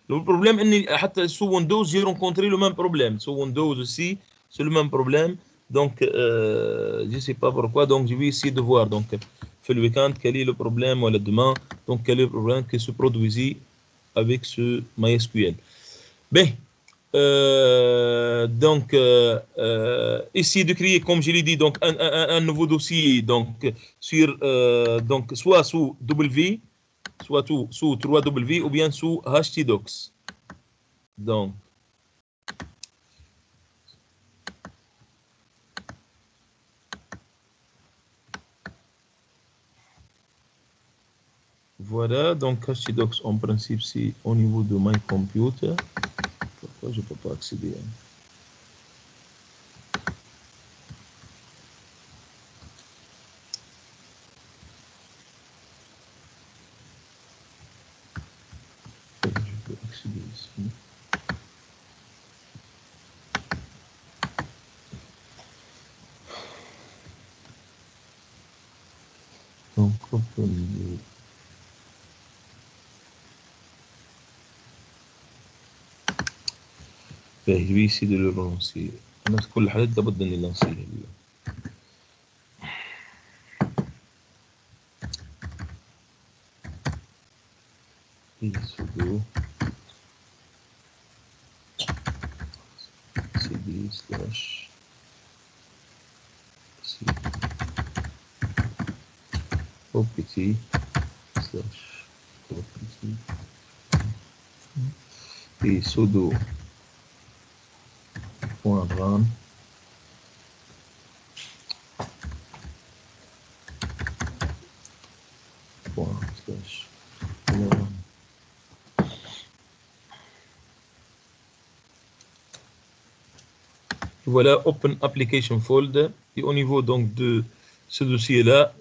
Le problème, sur Windows, j'ai rencontré le même problème. Sur Windows aussi, c'est le même problème. Donc, je ne sais pas pourquoi. Donc, je vais essayer de voir. Donc, le week-end, quel est le problème, ou demain, donc, quel est le problème qui se produisit avec ce MySQL. Bien, donc, essayer de créer, comme je l'ai dit, donc, un nouveau dossier, donc, donc, soit sous W, soit sous 3W ou bien sous htdocs. Donc, voilà, donc htdocs en principe c'est au niveau de my computer. Pourquoi je ne peux pas accéder à... Je peux accéder ici. Donc, open the... je vais essayer de le relancer. أنا في كل الحالات لابد إني لانسيه. sudo cd slash c opt slash opt et sudo .run slash voilà, Open Application Folder. Et au niveau donc de ce dossier-là,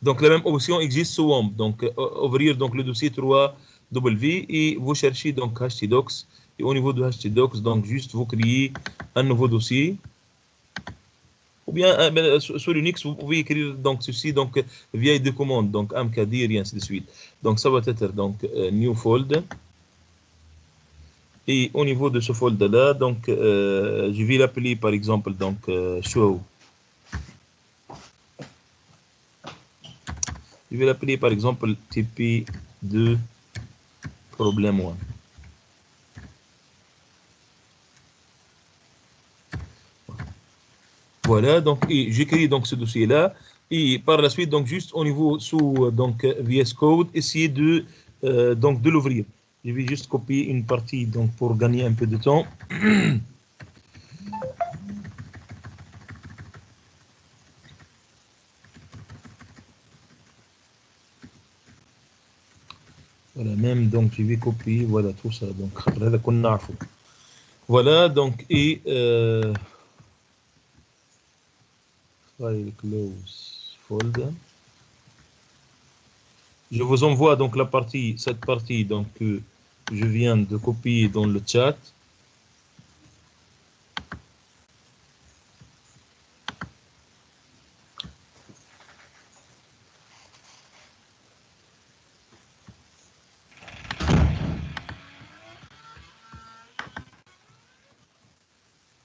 donc la même option existe sur WAMP. Donc ouvrir donc le dossier 3W et vous cherchez donc htdocs. Et au niveau de htdocs, donc juste vous créez un nouveau dossier. Ou bien sur Linux, vous pouvez écrire donc ceci donc via des commandes, donc mkdir et ainsi de suite. Donc ça va être donc new folder. Et au niveau de ce folder-là, donc, je vais l'appeler par exemple donc show. Je vais l'appeler par exemple TP2 problème 1. Voilà, donc j'écris donc ce dossier-là. Et par la suite, donc juste au niveau sous donc VS Code, essayer de donc de l'ouvrir. Je vais juste copier une partie donc pour gagner un peu de temps. Voilà, même donc je vais copier, voilà tout ça. Donc voilà, donc et file close folder. Je vous envoie donc cette partie donc que je viens de copier dans le chat.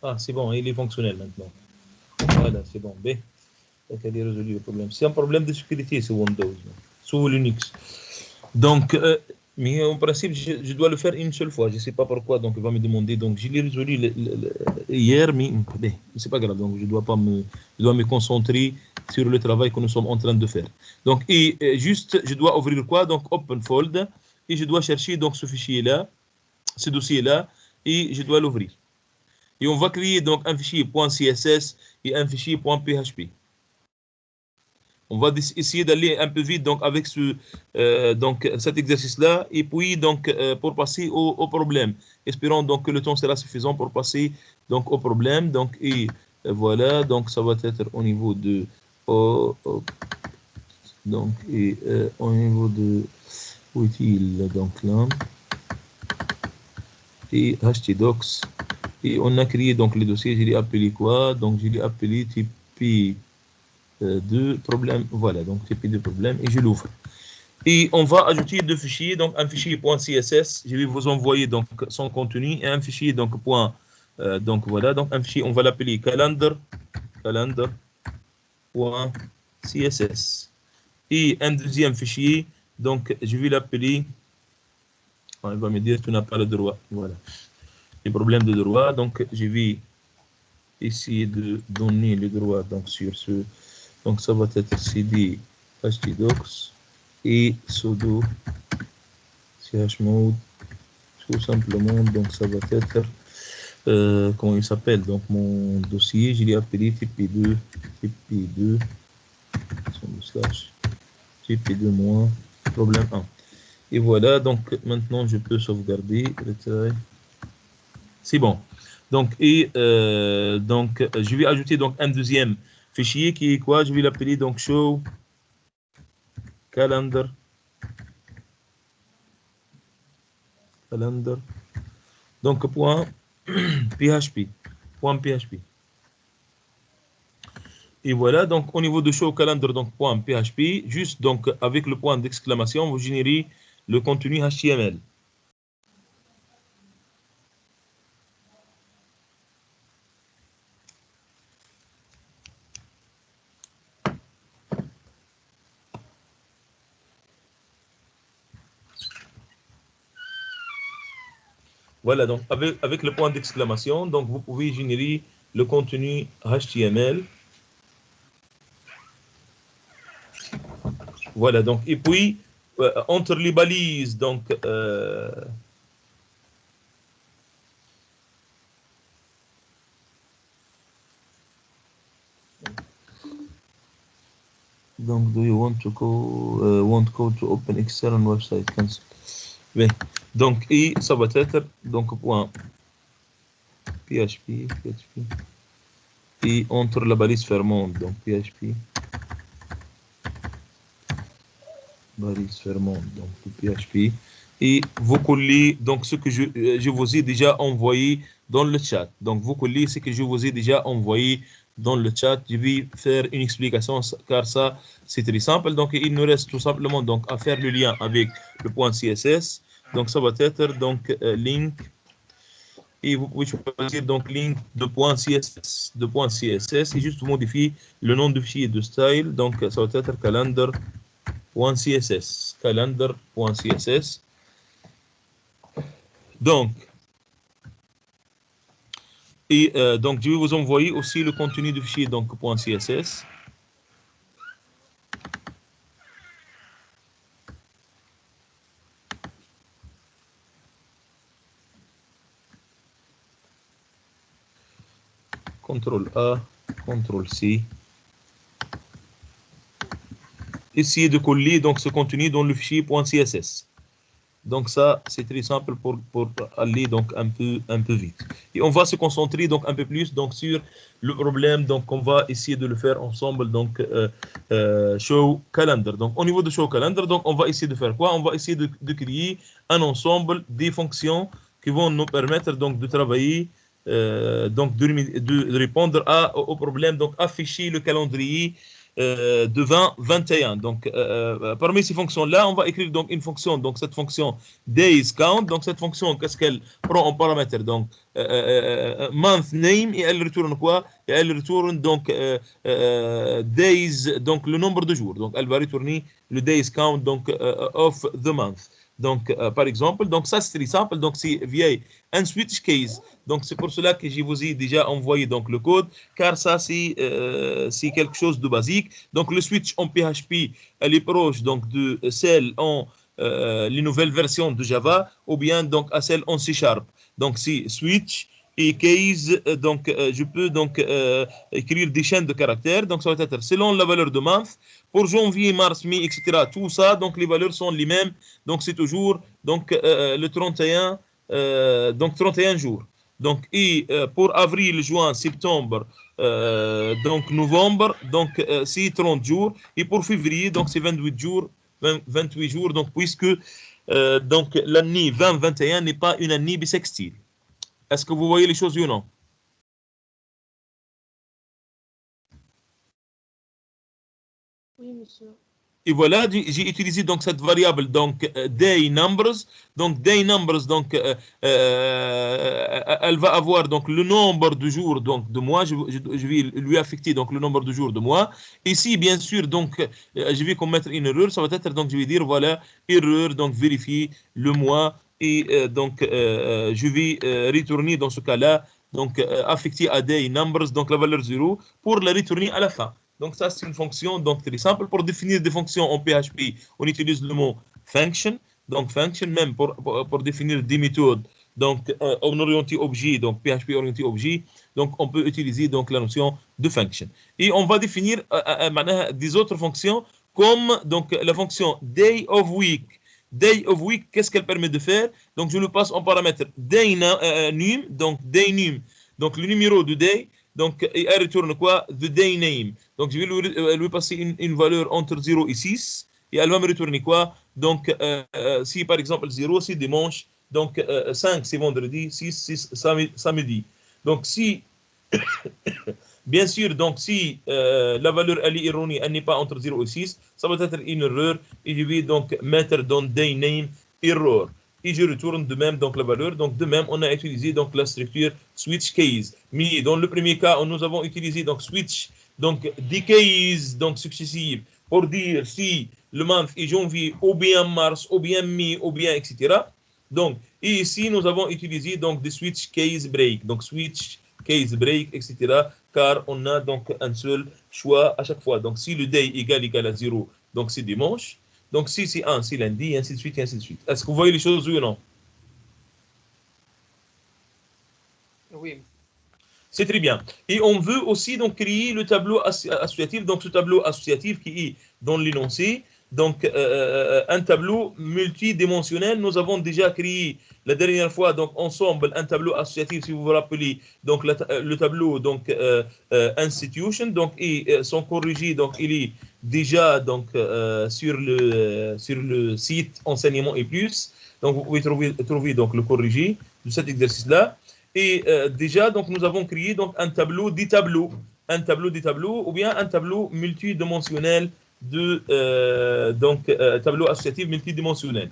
Ah, c'est bon, il est fonctionnel maintenant. Voilà, c'est bon. B. Donc, elle est résolu le problème. C'est un problème de sécurité sur Windows, sur Linux. Donc, mais en principe, je dois le faire une seule fois. Je ne sais pas pourquoi, donc il va me demander. Donc, je l'ai résolu hier, mais c'est pas grave. Donc, je dois me concentrer sur le travail que nous sommes en train de faire. Donc, juste, je dois ouvrir quoi? Donc, Open Folder, et je dois chercher donc ce fichier-là, ce dossier-là, et je dois l'ouvrir. Et on va créer donc un fichier .css et un fichier .php. On va essayer d'aller un peu vite donc avec donc cet exercice-là et puis donc pour passer au problème. Espérons donc que le temps sera suffisant pour passer donc au problème. Donc et voilà, donc ça va être au niveau de donc et au niveau de où est-il donc là et htdocs et on a créé donc les dossiers. Je l'ai appelé quoi? Donc je l'ai appelé TP de problème, voilà, donc TP de problème et je l'ouvre. Et on va ajouter deux fichiers, donc un fichier .css, je vais vous envoyer donc son contenu, et un fichier donc donc voilà, donc un fichier, on va l'appeler calendar.css. Et un deuxième fichier, donc je vais l'appeler, il va me dire tu n'as pas le droit, voilà, les problèmes de droit, donc je vais essayer de donner le droit donc sur ce, donc ça va être cd htdocs et sudo chmod tout simplement, donc ça va être comment il s'appelle, donc mon dossier je l'ai appelé tp2 slash tp2 moins problème 1 et voilà, donc maintenant je peux sauvegarder, c'est bon. Donc donc je vais ajouter donc un deuxième fichier qui est quoi, je vais l'appeler donc show calendar donc .php. Et voilà, donc au niveau de show calendar donc .php, juste donc avec le point d'exclamation, vous générez le contenu HTML. Voilà, donc avec le point d'exclamation, donc vous pouvez générer le contenu HTML. Voilà, donc, et puis, entre les balises, donc, do you want to go, want code to open external website, cancel. Bien, donc, et ça va être, donc, point PHP, et entre la balise fermante, donc, PHP, balise fermante, donc, PHP, et vous collez, donc, ce que je vous ai déjà envoyé dans le chat. Donc, vous collez ce que je vous ai déjà envoyé dans le chat. Je vais faire une explication, car ça, c'est très simple. Donc, il nous reste tout simplement donc, à faire le lien avec le point CSS. Donc, ça va être donc link. Et vous pouvez choisir donc link de .css, et juste modifier le nom du fichier de style. Donc, ça va être calendar.css. Donc, et donc, je vais vous envoyer aussi le contenu du fichier donc .css. CTRL A, CTRL C. Essayez de coller donc ce contenu dans le fichier .css. Donc ça, c'est très simple pour aller donc un peu vite. Et on va se concentrer donc un peu plus donc sur le problème. Donc on va essayer de le faire ensemble. Donc show calendar. Donc au niveau de show calendar, donc on va essayer de faire quoi? On va essayer de créer un ensemble des fonctions qui vont nous permettre donc de travailler, donc de répondre au problème, donc afficher le calendrier de 2021. Donc, parmi ces fonctions-là, on va écrire donc une fonction, donc cette fonction days count. Donc, cette fonction, qu'est-ce qu'elle prend en paramètre? Donc, month name, et elle retourne quoi? Et elle retourne donc days, donc le nombre de jours. Donc, elle va retourner le days count donc of the month. Donc, par exemple, donc ça c'est très simple. Donc, c'est via un switch case. Donc, c'est pour cela que je vous ai déjà envoyé donc le code, car ça c'est quelque chose de basique. Donc, le switch en PHP, elle est proche donc de celle en les nouvelles versions de Java, ou bien donc à celle en C#. Donc, c'est switch et case. Donc, je peux donc écrire des chaînes de caractères. Donc, ça va être selon la valeur de month. Pour janvier, mars, mai, etc. Tout ça, donc les valeurs sont les mêmes. Donc, c'est toujours donc le 31, donc 31 jours. Donc, et pour avril, juin, septembre, donc novembre, donc c'est 30 jours. Et pour février, donc c'est 28 jours. 28 jours, donc puisque donc l'année 2021 n'est pas une année bissextile. Est-ce que vous voyez les choses ou non? Oui, monsieur. Et voilà, j'ai utilisé donc cette variable donc day numbers. Donc day numbers, donc elle va avoir donc le nombre de jours donc de mois. Je vais lui affecter donc le nombre de jours de mois. Ici, bien sûr, donc je vais commettre une erreur. Ça va être donc je vais dire voilà erreur donc vérifier le mois et donc je vais retourner dans ce cas-là donc affecter à day numbers donc la valeur 0 pour la retourner à la fin. Donc ça, c'est une fonction donc très simple. Pour définir des fonctions en PHP, on utilise le mot function. Donc function, même pour définir des méthodes. Donc en orienté objet, donc PHP orienté objet, donc on peut utiliser donc la notion de function. Et on va définir des autres fonctions comme donc la fonction day of week. Day of week, qu'est-ce qu'elle permet de faire? Donc je le passe en paramètre day num, donc day num, donc le numéro de day. Donc, et elle retourne quoi? The day name. Donc, je vais lui passer une valeur entre 0 et 6. Et elle va me retourner quoi? Donc, si par exemple 0, c'est dimanche. Donc, 5, c'est vendredi. 6, c'est samedi. Donc, si, bien sûr, donc si la valeur elle est erronée, elle n'est pas entre 0 et 6, ça va être une erreur. Et je vais donc mettre dans day name error. Et je retourne de même donc la valeur. Donc de même, on a utilisé donc la structure switch case. Mais dans le premier cas, nous avons utilisé donc switch, donc des cases donc successives pour dire si le month est janvier ou bien mars ou bien mai ou bien etc. Donc et ici nous avons utilisé donc des switch case break, donc switch case break etc. Car on a donc un seul choix à chaque fois. Donc si le day égal à 0, donc c'est dimanche. Donc, si c'est 1, c'est lundi, et ainsi de suite, et ainsi de suite. Est-ce que vous voyez les choses, oui ou non? Oui. C'est très bien. Et on veut aussi donc créer le tableau associatif. Donc, ce tableau associatif qui est dans l'énoncé. Donc, un tableau multidimensionnel. Nous avons déjà créé la dernière fois, donc, ensemble, un tableau associatif, si vous vous rappelez. Donc, le tableau, donc, institution. Donc, et son corrigé, donc, il est déjà donc, sur le site enseignement et plus. Donc, vous pouvez trouver donc, le corrigé de cet exercice-là. Et déjà, donc, nous avons créé donc, un tableau des tableaux. Un tableau des tableaux ou bien un tableau multidimensionnel de tableau associatif multidimensionnel.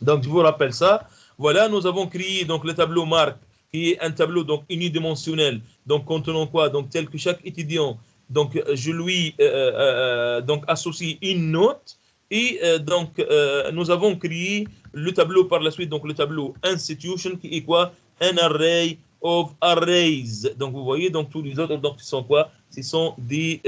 Donc, je vous rappelle ça. Voilà, nous avons créé donc, le tableau marque qui est un tableau donc, unidimensionnel. Donc, contenant quoi? Donc, tel que chaque étudiant, donc, je lui donc, associe une note. Et donc, nous avons créé le tableau par la suite, donc le tableau institution qui est quoi? Un array of arrays. Donc, vous voyez, donc tous les autres, donc, ce sont quoi? Ce sont des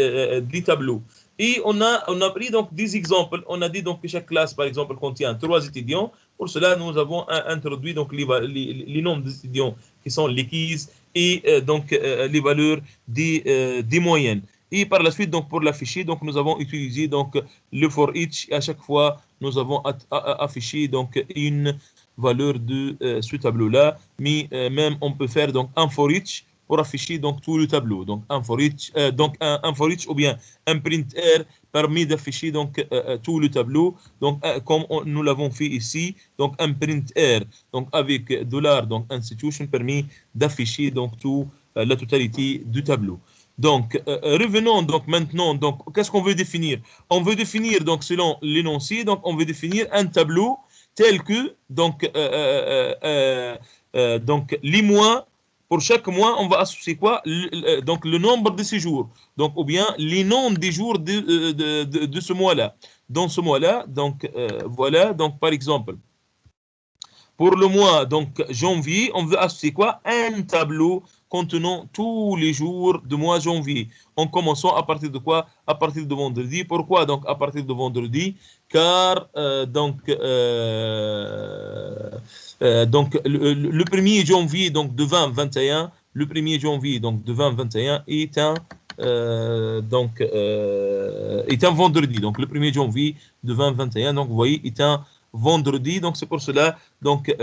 tableaux. Et on a pris donc des exemples. On a dit donc que chaque classe, par exemple, contient 3 étudiants. Pour cela, nous avons introduit donc les nombres d'étudiants qui sont les keys et donc les valeurs des moyennes. Et par la suite, donc pour l'afficher, donc nous avons utilisé donc le for each. À chaque fois, nous avons affiché donc une valeur de ce tableau-là. Mais même on peut faire donc un for each pour afficher donc tout le tableau. Donc un for each, un for each ou bien un printer permet d'afficher donc tout le tableau. Donc comme nous l'avons fait ici, donc un printer donc avec dollar donc institution permet d'afficher donc tout la totalité du tableau. Donc revenons donc maintenant donc qu'est-ce qu'on veut définir? On veut définir donc selon l'énoncé donc on veut définir un tableau tel que donc donc les mois. Pour chaque mois, on va associer quoi? Donc le nombre de séjours. Donc, ou bien les noms des jours de ce mois-là. Dans ce mois-là, donc voilà, donc par exemple, pour le mois donc janvier, on veut associer quoi? Un tableau contenant tous les jours du mois janvier. En commençant à partir de quoi? À partir de vendredi. Pourquoi donc à partir de vendredi? Car donc le 1er janvier donc de 2021, le 1er janvier donc de 2021 est un est un vendredi. Donc le 1er janvier de 2021, donc vous voyez, est un vendredi. Donc c'est pour cela donc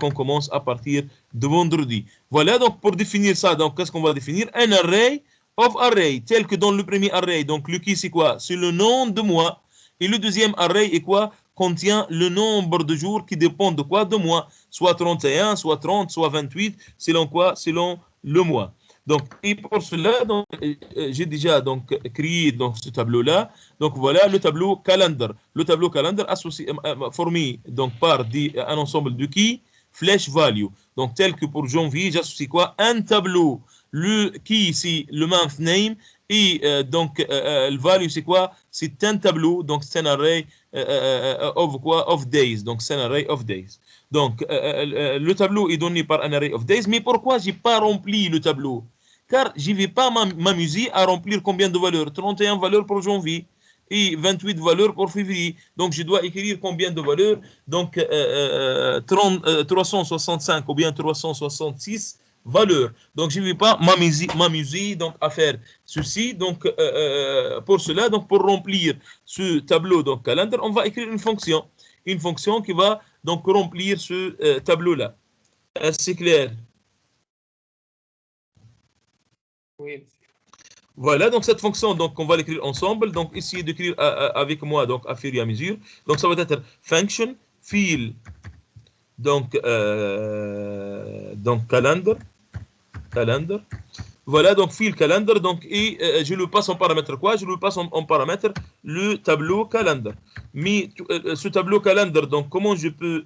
qu'on commence à partir de vendredi. Voilà, donc pour définir ça, donc qu'est-ce qu'on va définir? Un array of array, tel que dans le premier array. Donc le key c'est quoi? C'est le nom de mois. Et le deuxième array est quoi? Contient le nombre de jours qui dépend de quoi? De mois. Soit 31, soit 30, soit 28, selon quoi? Selon le mois. Donc, et pour cela, donc, j'ai déjà donc, créé donc, ce tableau-là. Donc, voilà le tableau calendar. Le tableau calendar formé donc, par un ensemble de keys, flash value. Donc, tel que pour janvier, j'associe quoi? Un tableau. Le key ici, le month name. Et donc, le value, c'est quoi? C'est un tableau. Donc, c'est un array of quoi? Of days. Donc, c'est un array of days. Donc, le tableau est donné par un array of days. Mais pourquoi je n'ai pas rempli le tableau? Car je ne vais pas m'amuser à remplir combien de valeurs? 31 valeurs pour janvier et 28 valeurs pour février. Donc, je dois écrire combien de valeurs? Donc, 365 ou bien 366 valeurs. Donc, je ne vais pas m'amuser donc, à faire ceci. Donc, pour cela, donc, pour remplir ce tableau, donc, calendar, on va écrire une fonction. Une fonction qui va donc remplir ce tableau-là. Est-ce que c'est clair? Oui. Voilà, donc cette fonction, donc on va l'écrire ensemble. Donc essayez d'écrire avec moi, donc à fur et à mesure. Donc ça va être function fill, donc calendar. Voilà, donc fill calendar, donc et je le passe en paramètre quoi? Je le passe en paramètre le tableau calendar. Mais ce tableau calendar, donc comment je peux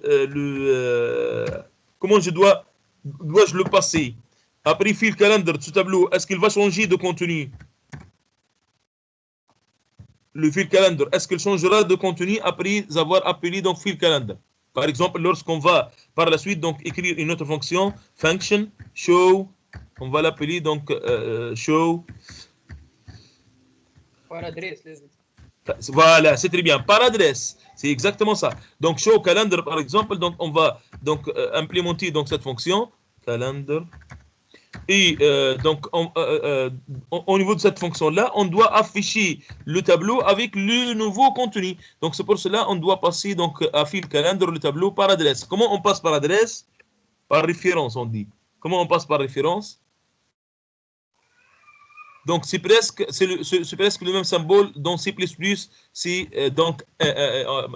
comment dois-je le passer? Après fill calendar, ce tableau, est-ce qu'il va changer de contenu? Le fill calendar, est-ce qu'il changera de contenu après avoir appelé donc fill calendar? Par exemple, lorsqu'on va par la suite donc écrire une autre fonction, function show, on va l'appeler donc show. Par adresse, لازم. Voilà, c'est très bien. Par adresse, c'est exactement ça. Donc show calendar par exemple, donc on va donc implémenter donc cette fonction calendar. Et donc, au niveau de cette fonction-là, on doit afficher le tableau avec le nouveau contenu. Donc, c'est pour cela qu'on doit passer donc, à fill calendar le tableau par adresse. Comment on passe par adresse? Par référence, on dit. Comment on passe par référence? Donc, c'est presque le même symbole dans C++. C'est donc,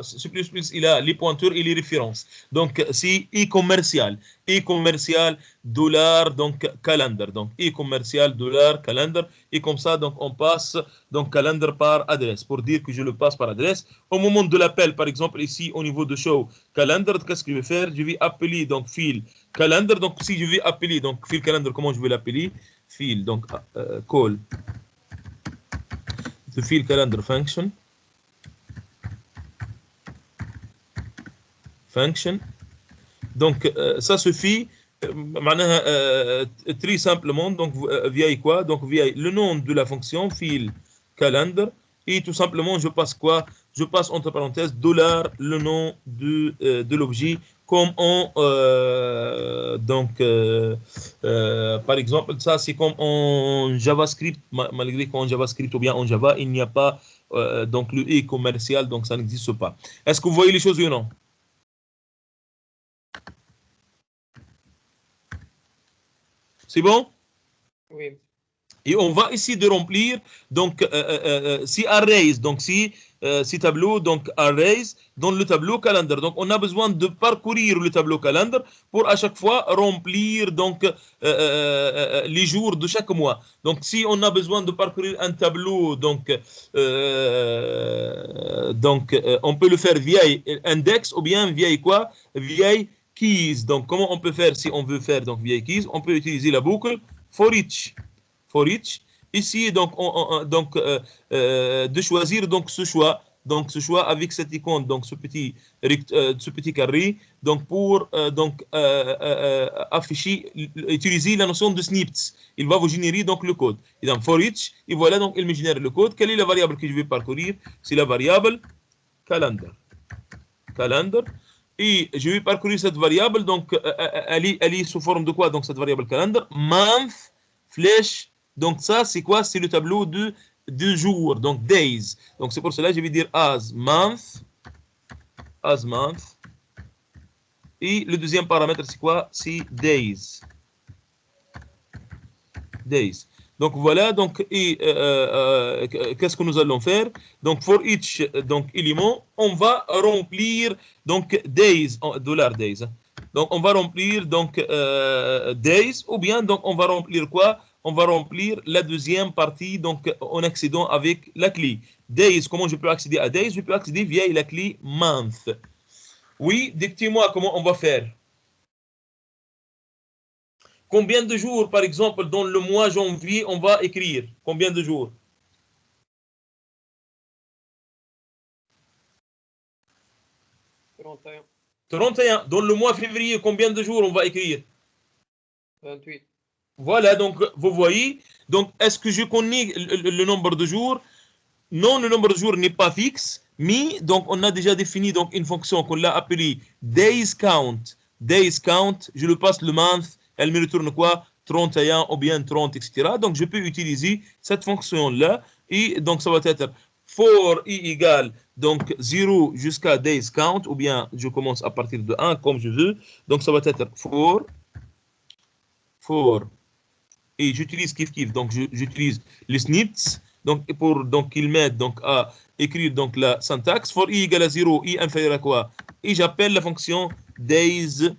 C++, il a les pointeurs et les références. Donc, c'est e-commercial. E-commercial, dollar, donc, calendar. Donc, e-commercial, dollar, calendar. Et comme ça, donc, on passe, donc, calendar par adresse. Pour dire que je le passe par adresse. Au moment de l'appel, par exemple, ici, au niveau de show calendar, qu'est-ce que je vais faire? Je vais appeler, donc, fill calendar. Donc, si je vais appeler, donc, fill calendar, comment je vais l'appeler? Fill, donc call the fill calendar function. Donc ça suffit très simplement donc via quoi? Donc via le nom de la fonction fill calendar et tout simplement je passe quoi? Je passe entre parenthèses dollar le nom de l'objet comme on par exemple ça c'est comme en JavaScript malgré qu'en JavaScript ou bien en Java il n'y a pas donc le et commercial donc ça n'existe pas. Est-ce que vous voyez les choses ou non? C'est bon? Oui. Et on va essayer de remplir donc si arrays, donc si tableau, donc arrays dans le tableau calendar. Donc on a besoin de parcourir le tableau calendar pour à chaque fois remplir donc les jours de chaque mois. Donc si on a besoin de parcourir un tableau, donc on peut le faire via index ou bien via quoi? Via keys. Donc comment on peut faire si on veut faire donc via keys? On peut utiliser la boucle for each. Ici donc de choisir donc ce choix avec cette icône donc ce petit carré donc pour afficher utiliser la notion de snippets. Il va vous générer donc le code et donc for each et voilà donc il me génère le code. Quelle est la variable que je vais parcourir? C'est la variable calendar et je vais parcourir cette variable donc elle est sous forme de quoi? Donc cette variable calendar month flèche. Donc ça, c'est quoi? C'est le tableau de jours, donc days. Donc c'est pour cela que je vais dire as month. Et le deuxième paramètre, c'est quoi? C'est days. Donc voilà, donc qu'est-ce que nous allons faire? Donc for each donc élément, on va remplir donc days, $days. Donc on va remplir donc days ou bien donc on va remplir quoi? on va remplir la deuxième partie, donc en accédant avec la clé. Days, comment je peux accéder à Days? Je peux accéder via la clé month. Oui, dictez-moi comment on va faire. Combien de jours, par exemple, dans le mois janvier, on va écrire? Combien de jours? 31, 31. Dans le mois février, combien de jours on va écrire? 28. Voilà, donc vous voyez. Donc, est-ce que je connais le nombre de jours? Non, le nombre de jours n'est pas fixe, mais donc on a déjà défini donc une fonction qu'on l'a appelée days count. Days count, je le passe le month, elle me retourne quoi? 31 ou bien 30, etc. Donc je peux utiliser cette fonction-là et donc ça va être for i égale donc 0 jusqu'à days count ou bien je commence à partir de 1 comme je veux. Donc ça va être for et j'utilise kiff donc j'utilise les snips donc pour donc qu'ils m'aident donc à écrire donc la syntaxe for i égale à 0 i inférieur à quoi et j'appelle la fonction days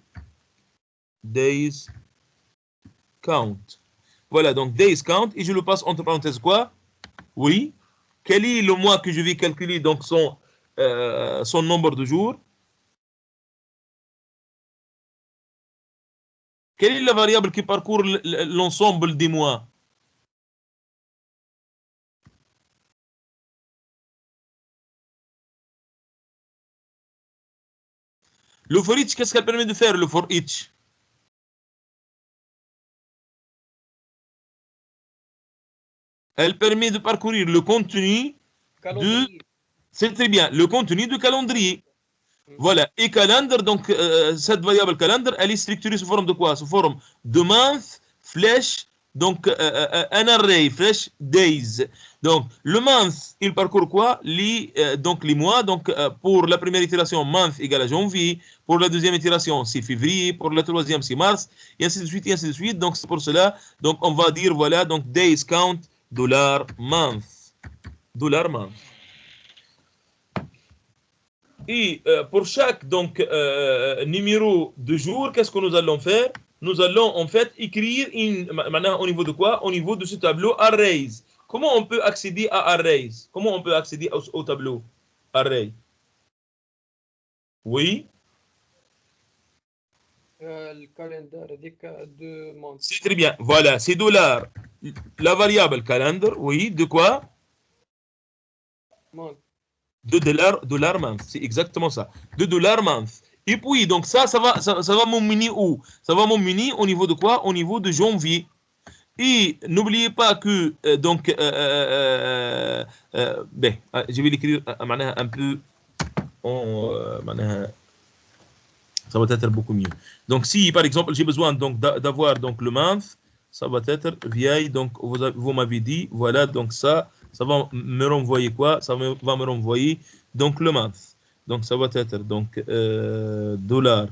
count. Voilà donc days count et je le passe entre parenthèses quoi? Oui. Quel est le mois que je vais calculer donc son nombre de jours? Quelle est la variable qui parcourt l'ensemble des mois? Le for each, qu'est-ce qu'elle permet de faire le for each? Elle permet de parcourir le contenu de... C'est très bien, le contenu du calendrier. Voilà, et calendar, donc cette variable calendar, elle est structurée sous forme de quoi? Sous forme de month, flèche, donc un array, flèche, days. Donc le month, il parcourt quoi? Donc les mois, donc pour la première itération, month égale à janvier, pour la deuxième itération, c'est février, pour la troisième, c'est mars, et ainsi de suite, et ainsi de suite. Donc c'est pour cela, donc on va dire, voilà, donc days count, $month. $month. Et pour chaque donc numéro de jour, qu'est-ce que nous allons faire? Nous allons en fait écrire maintenant au niveau de quoi? Au niveau de ce tableau arrays. Comment on peut accéder à arrays? Comment on peut accéder au tableau array? Oui. Le calendar de month. C'est très bien. Voilà, c'est $. La variable calendar, oui, de quoi? Month. De $, month, c'est exactement ça. De $, month. Et puis, donc ça va m'emmener où? Ça va m'emmener au niveau de quoi? Au niveau de janvier. Et n'oubliez pas que, ben, je vais l'écrire un peu, ça va être beaucoup mieux. Donc, si par exemple j'ai besoin donc d'avoir donc le month, ça va être vieille. Donc, vous m'avez dit, voilà, donc ça va me renvoyer quoi? Ça va me renvoyer donc le month. Donc, ça va être donc $.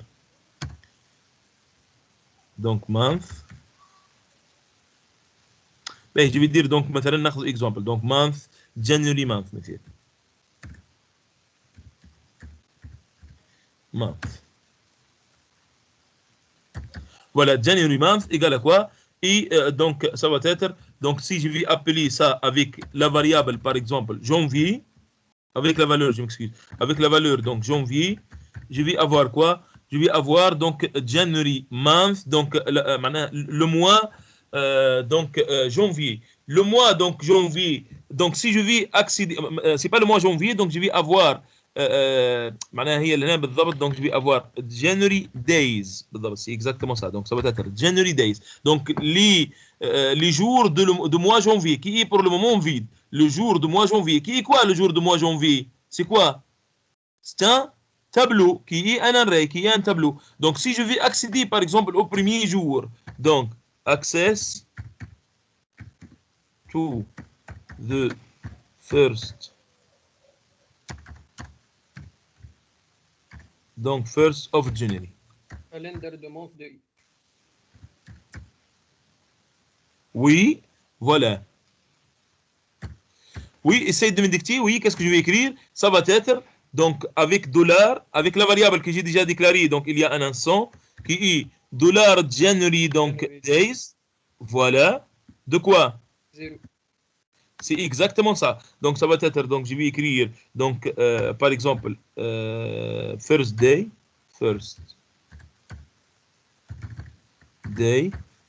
Donc, month. Ben, je vais dire donc مثلا ناخذ exemple. Donc, month, January month مثلا. Month. Voilà, January month égale à quoi? Et donc, ça va être, donc si je vais appeler ça avec la variable, par exemple, janvier, avec la valeur, je m'excuse, avec la valeur, donc janvier, je vais avoir quoi? Je vais avoir donc January month, donc le mois, donc janvier. Le mois, donc janvier, donc si je vais accéder, c'est pas le mois janvier, donc je vais avoir معناها هي اللي هنا بالضبط donc je vais avoir January days بالضبط c'est exactement ça donc ça va être January days donc les jours de mois janvier qui est pour le moment vide le jour de mois janvier qui est quoi le jour de mois janvier c'est quoi c'est un tableau qui est un array qui est un tableau donc si je vais accéder par exemple au premier jour donc access to the first donc 1st of January. Calendar de month de Oui, voilà. Oui, essaye de me dicter. Oui, qu'est-ce que je vais écrire? Ça va être donc avec $, avec la variable que j'ai déjà déclarée, donc il y a un instant, qui est $January, donc January. days. Voilà. de quoi? 0. C'est exactement ça. Donc, ça va être, donc, je vais écrire, donc, par exemple, first day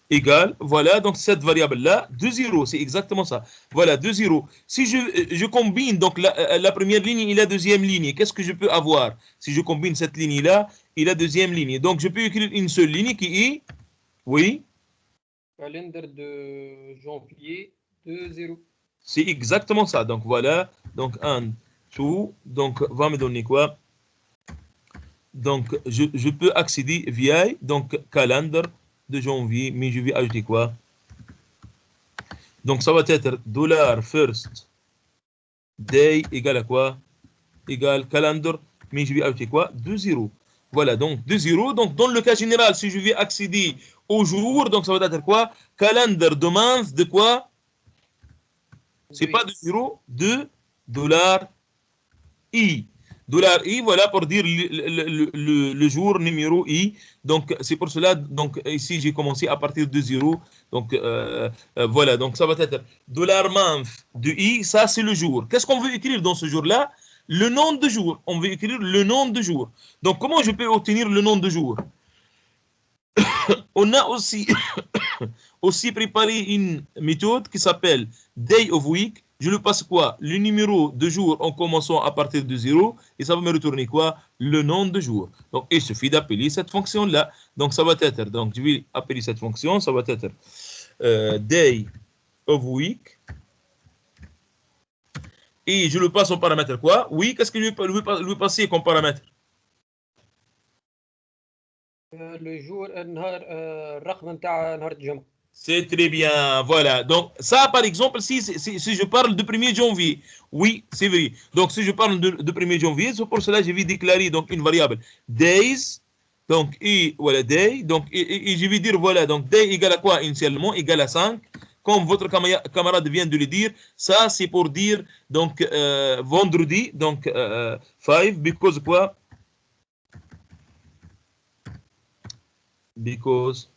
égale, voilà, donc cette variable-là, 2, 0, c'est exactement ça. Voilà, 2, 0. Si je combine, donc, la première ligne et la deuxième ligne, qu'est-ce que je peux avoir? Si je combine cette ligne-là et la deuxième ligne. Donc, je peux écrire une seule ligne qui est, oui, Calendar de janvier de 0. c'est exactement ça. Donc, voilà, donc, 1, 2, donc, va me donner quoi? Donc, je peux accéder via, donc, calendar de janvier, mais je vais ajouter quoi? Donc, ça va être $first day égale à quoi? Égale calendar, mais je vais ajouter quoi? 2 0. Voilà, donc 2 0. Donc, dans le cas général, si je vais accéder au jour, donc ça va être quoi? Calendar de month de quoi? C'est pas de 0, de $i. $i, voilà pour dire le jour numéro i. Donc, c'est pour cela, donc ici, j'ai commencé à partir de 0. Donc, voilà, donc ça va être $month de i, ça c'est le jour. Qu'est-ce qu'on veut écrire dans ce jour-là? Le nom de jour. On veut écrire le nom de jour. Donc, comment je peux obtenir le nom de jour? On a aussi préparé une méthode qui s'appelle Day of Week. Je lui passe quoi? Le numéro de jour en commençant à partir de 0 et ça va me retourner quoi? Le nom de jour. Donc, il suffit d'appeler cette fonction-là. Donc, ça va être, donc je vais appeler cette fonction, ça va être Day of Week. Et je le passe en paramètre quoi? Oui, qu'est-ce que je vais lui passer comme paramètre? le jour النهار الرقم نتاع نهار الجمعة. C'est très bien, voilà. Donc, ça, par exemple, si je parle de 1er janvier, oui, c'est vrai. Donc, si je parle de 1er janvier, c'est pour cela que je vais déclarer donc, une variable days, donc, et voilà, day, donc, et je vais dire, voilà, donc, day égale à quoi initialement? Égale à 5. Comme votre camarade vient de le dire, ça, c'est pour dire, donc, vendredi, donc, 5, because quoi? Because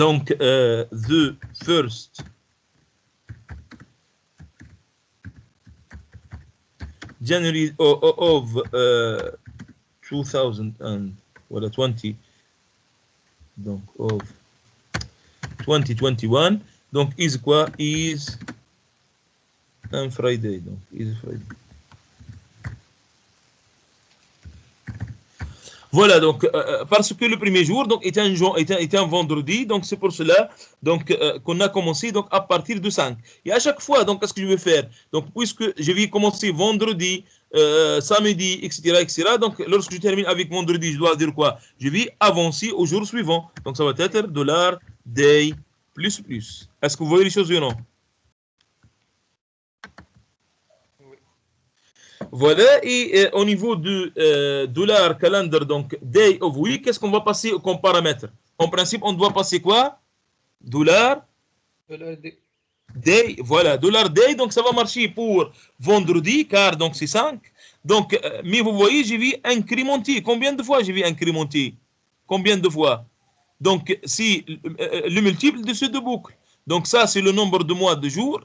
donc the first January of 2020, donc of 2021, donc is quoi? Is un Friday, donc is Friday. Voilà, donc, parce que le premier jour donc, était un vendredi, donc c'est pour cela donc, qu'on a commencé donc, à partir de 5. Et à chaque fois, donc, qu'est-ce que je vais faire? Donc, puisque je vais commencer vendredi, samedi, etc., etc., donc, lorsque je termine avec vendredi, je dois dire quoi? Je vais avancer au jour suivant. Donc, ça va être $day plus plus. Est-ce que vous voyez les choses ou non? Voilà, et au niveau de dollar calendar, donc day of week, qu'est-ce qu'on va passer comme paramètre? En principe, on doit passer quoi? Dollar day, voilà, dollar day, donc ça va marcher pour vendredi, car donc c'est 5. Donc, mais vous voyez, je vais incrémenter. Combien de fois je vais incrémenter? Combien de fois? Donc, c'est le multiple de ces deux boucles. Donc, ça, c'est le nombre de mois de jours.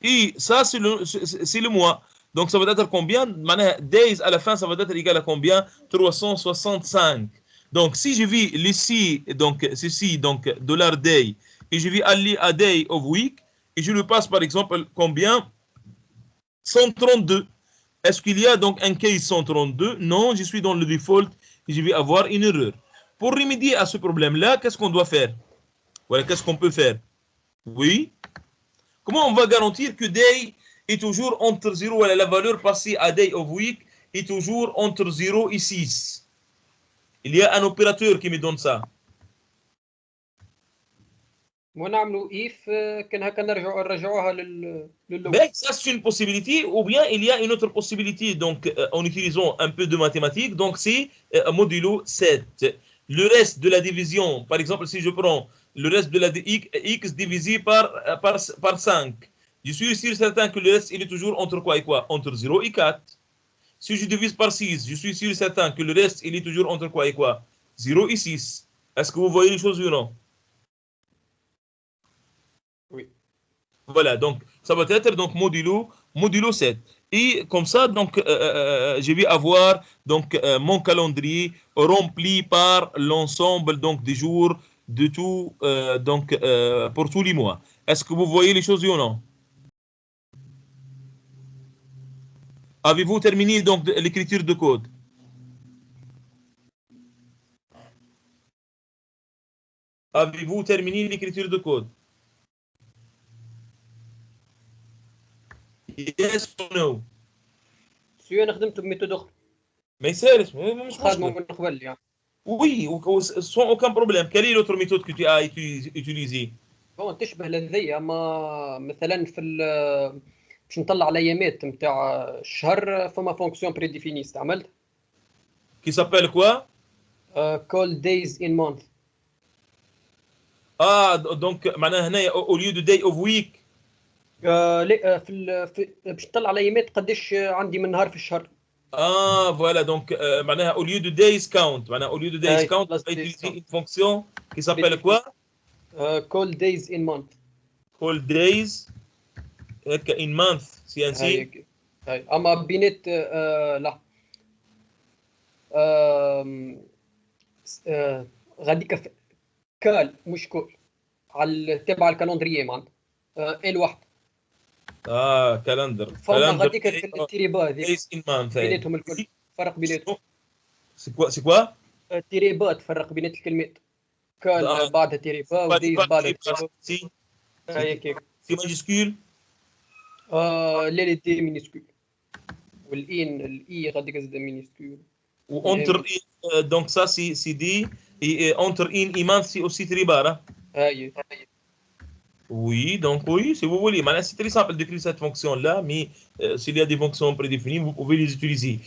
Et ça, c'est le mois. Donc, ça va être combien? Days à la fin, ça va être égal à combien? 365. Donc, si je vais ici, donc, ceci, donc, $day, et je vais aller à day of week, et je le passe par exemple combien? 132. Est-ce qu'il y a donc un case 132? Non, je suis dans le default et je vais avoir une erreur. Pour remédier à ce problème-là, qu'est-ce qu'on doit faire? Voilà, qu'est-ce qu'on peut faire? Oui. Comment on va garantir que day est toujours entre 0 et la valeur passée à day of week est toujours entre 0 et 6? Il y a un opérateur qui me donne ça. ونعملوا if كان هكا نرجعوها Ben, ça c'est une possibilité, ou bien il y a une autre possibilité, donc en utilisant un peu de mathématiques, donc c'est modulo 7. Le reste de la division, par exemple si je prends le reste de la x divisé par 5, je suis sûr certain que le reste il est toujours entre quoi et quoi? Entre 0 et 4. Si je divise par 6, je suis sûr certain que le reste il est toujours entre quoi et quoi? 0 et 6. Est-ce que vous voyez les choses ou non? Oui. Voilà, donc ça va être donc modulo 7. Et comme ça, donc je vais avoir donc mon calendrier rempli par l'ensemble donc des jours de tout donc pour tous les mois. Est-ce que vous voyez les choses ou non? Avez-vous terminé donc l'écriture de code? Avez-vous terminé l'écriture de code? Yes or no? سي انا خدمت بميثود اخرى ما يسالش مش خادمه مشكل. من قبل يعني. Oui, sans aucun problème. Quelle est l'autre méthode que tu as utilisée? هو تشبه لذيذ، اما مثلا في باش نطلع الايامات نتاع الشهر فما فونكسيون بري ديفيني استعملت Qui s'appelle quoi? call days in month. Donc معناها هنا au lieu de day of week. لا باش نطلع الايامات قداش عندي من نهار في الشهر. Voilà, donc معناها au lieu de days count. معناها au lieu de days count, on va utiliser une fonction qui s'appelle quoi? call days in month. Call days in month, c'est ainsi. هاي اما بينات لا غاديك كال مش كل على تبع الكالندريه معناتها ال واحد calendar. فما Calendar غاديك التيريبا هذيك days in month. بيناتهم الكل فرق بيناتهم. C'est quoi? التيريبات فرق بينات الكلمات. كال بعدها تيريبا وديز بعدها تيريبا. هيك C'est majuscule. لا لا دي مينيسكول والإين الإي غاديك زاد مينيسكول. Ou entre donc ça c'est dit et entre in et month c'est aussi tribara. هاي Oui, donc oui, si vous voulez. Maintenant, c'est très simple d'écrire cette fonction-là, mais s'il y a des fonctions prédéfinies, vous pouvez les utiliser.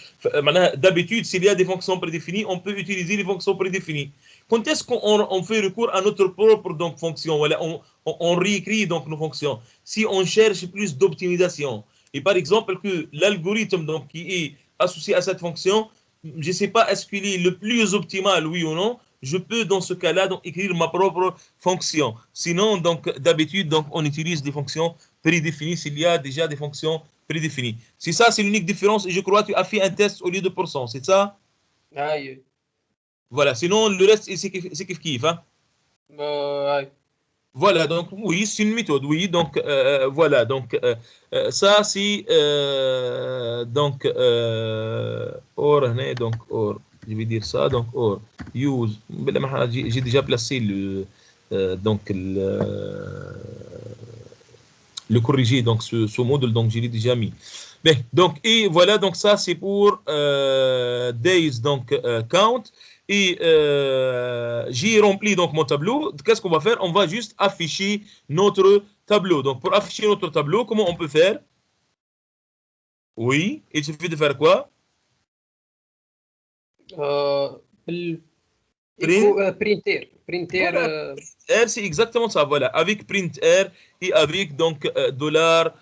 Maintenant, d'habitude, s'il y a des fonctions prédéfinies, on peut utiliser les fonctions prédéfinies. Quand est-ce qu'on fait recours à notre propre donc, fonction? Voilà, on réécrit donc nos fonctions. Si on cherche plus d'optimisation, et par exemple que l'algorithme donc qui est associé à cette fonction, je ne sais pas est-ce qu'il est le plus optimal, oui ou non, je peux dans ce cas-là donc écrire ma propre fonction. Sinon, donc d'habitude, donc on utilise des fonctions prédéfinies s'il y a déjà des fonctions prédéfinies. C'est ça, c'est l'unique différence. Et je crois que tu as fait un test au lieu de pourcent, c'est ça? هاي Voilà. Sinon, le reste, c'est kiff hein? هاي Voilà, donc oui, c'est une méthode, oui, donc voilà, donc ça c'est donc or, donc or, je vais dire ça, donc or, use, j'ai déjà placé le donc le corrigé, donc ce module, donc je l'ai déjà mis. Bien, donc et voilà, donc ça c'est pour days, donc count. Et j'ai rempli donc mon tableau. Qu'est-ce qu'on va faire? On va juste afficher notre tableau. Donc pour afficher notre tableau, comment on peut faire? Oui, il suffit de faire quoi? برينتير R, c'est exactement ça. Voilà, avec print R et avec donc dollar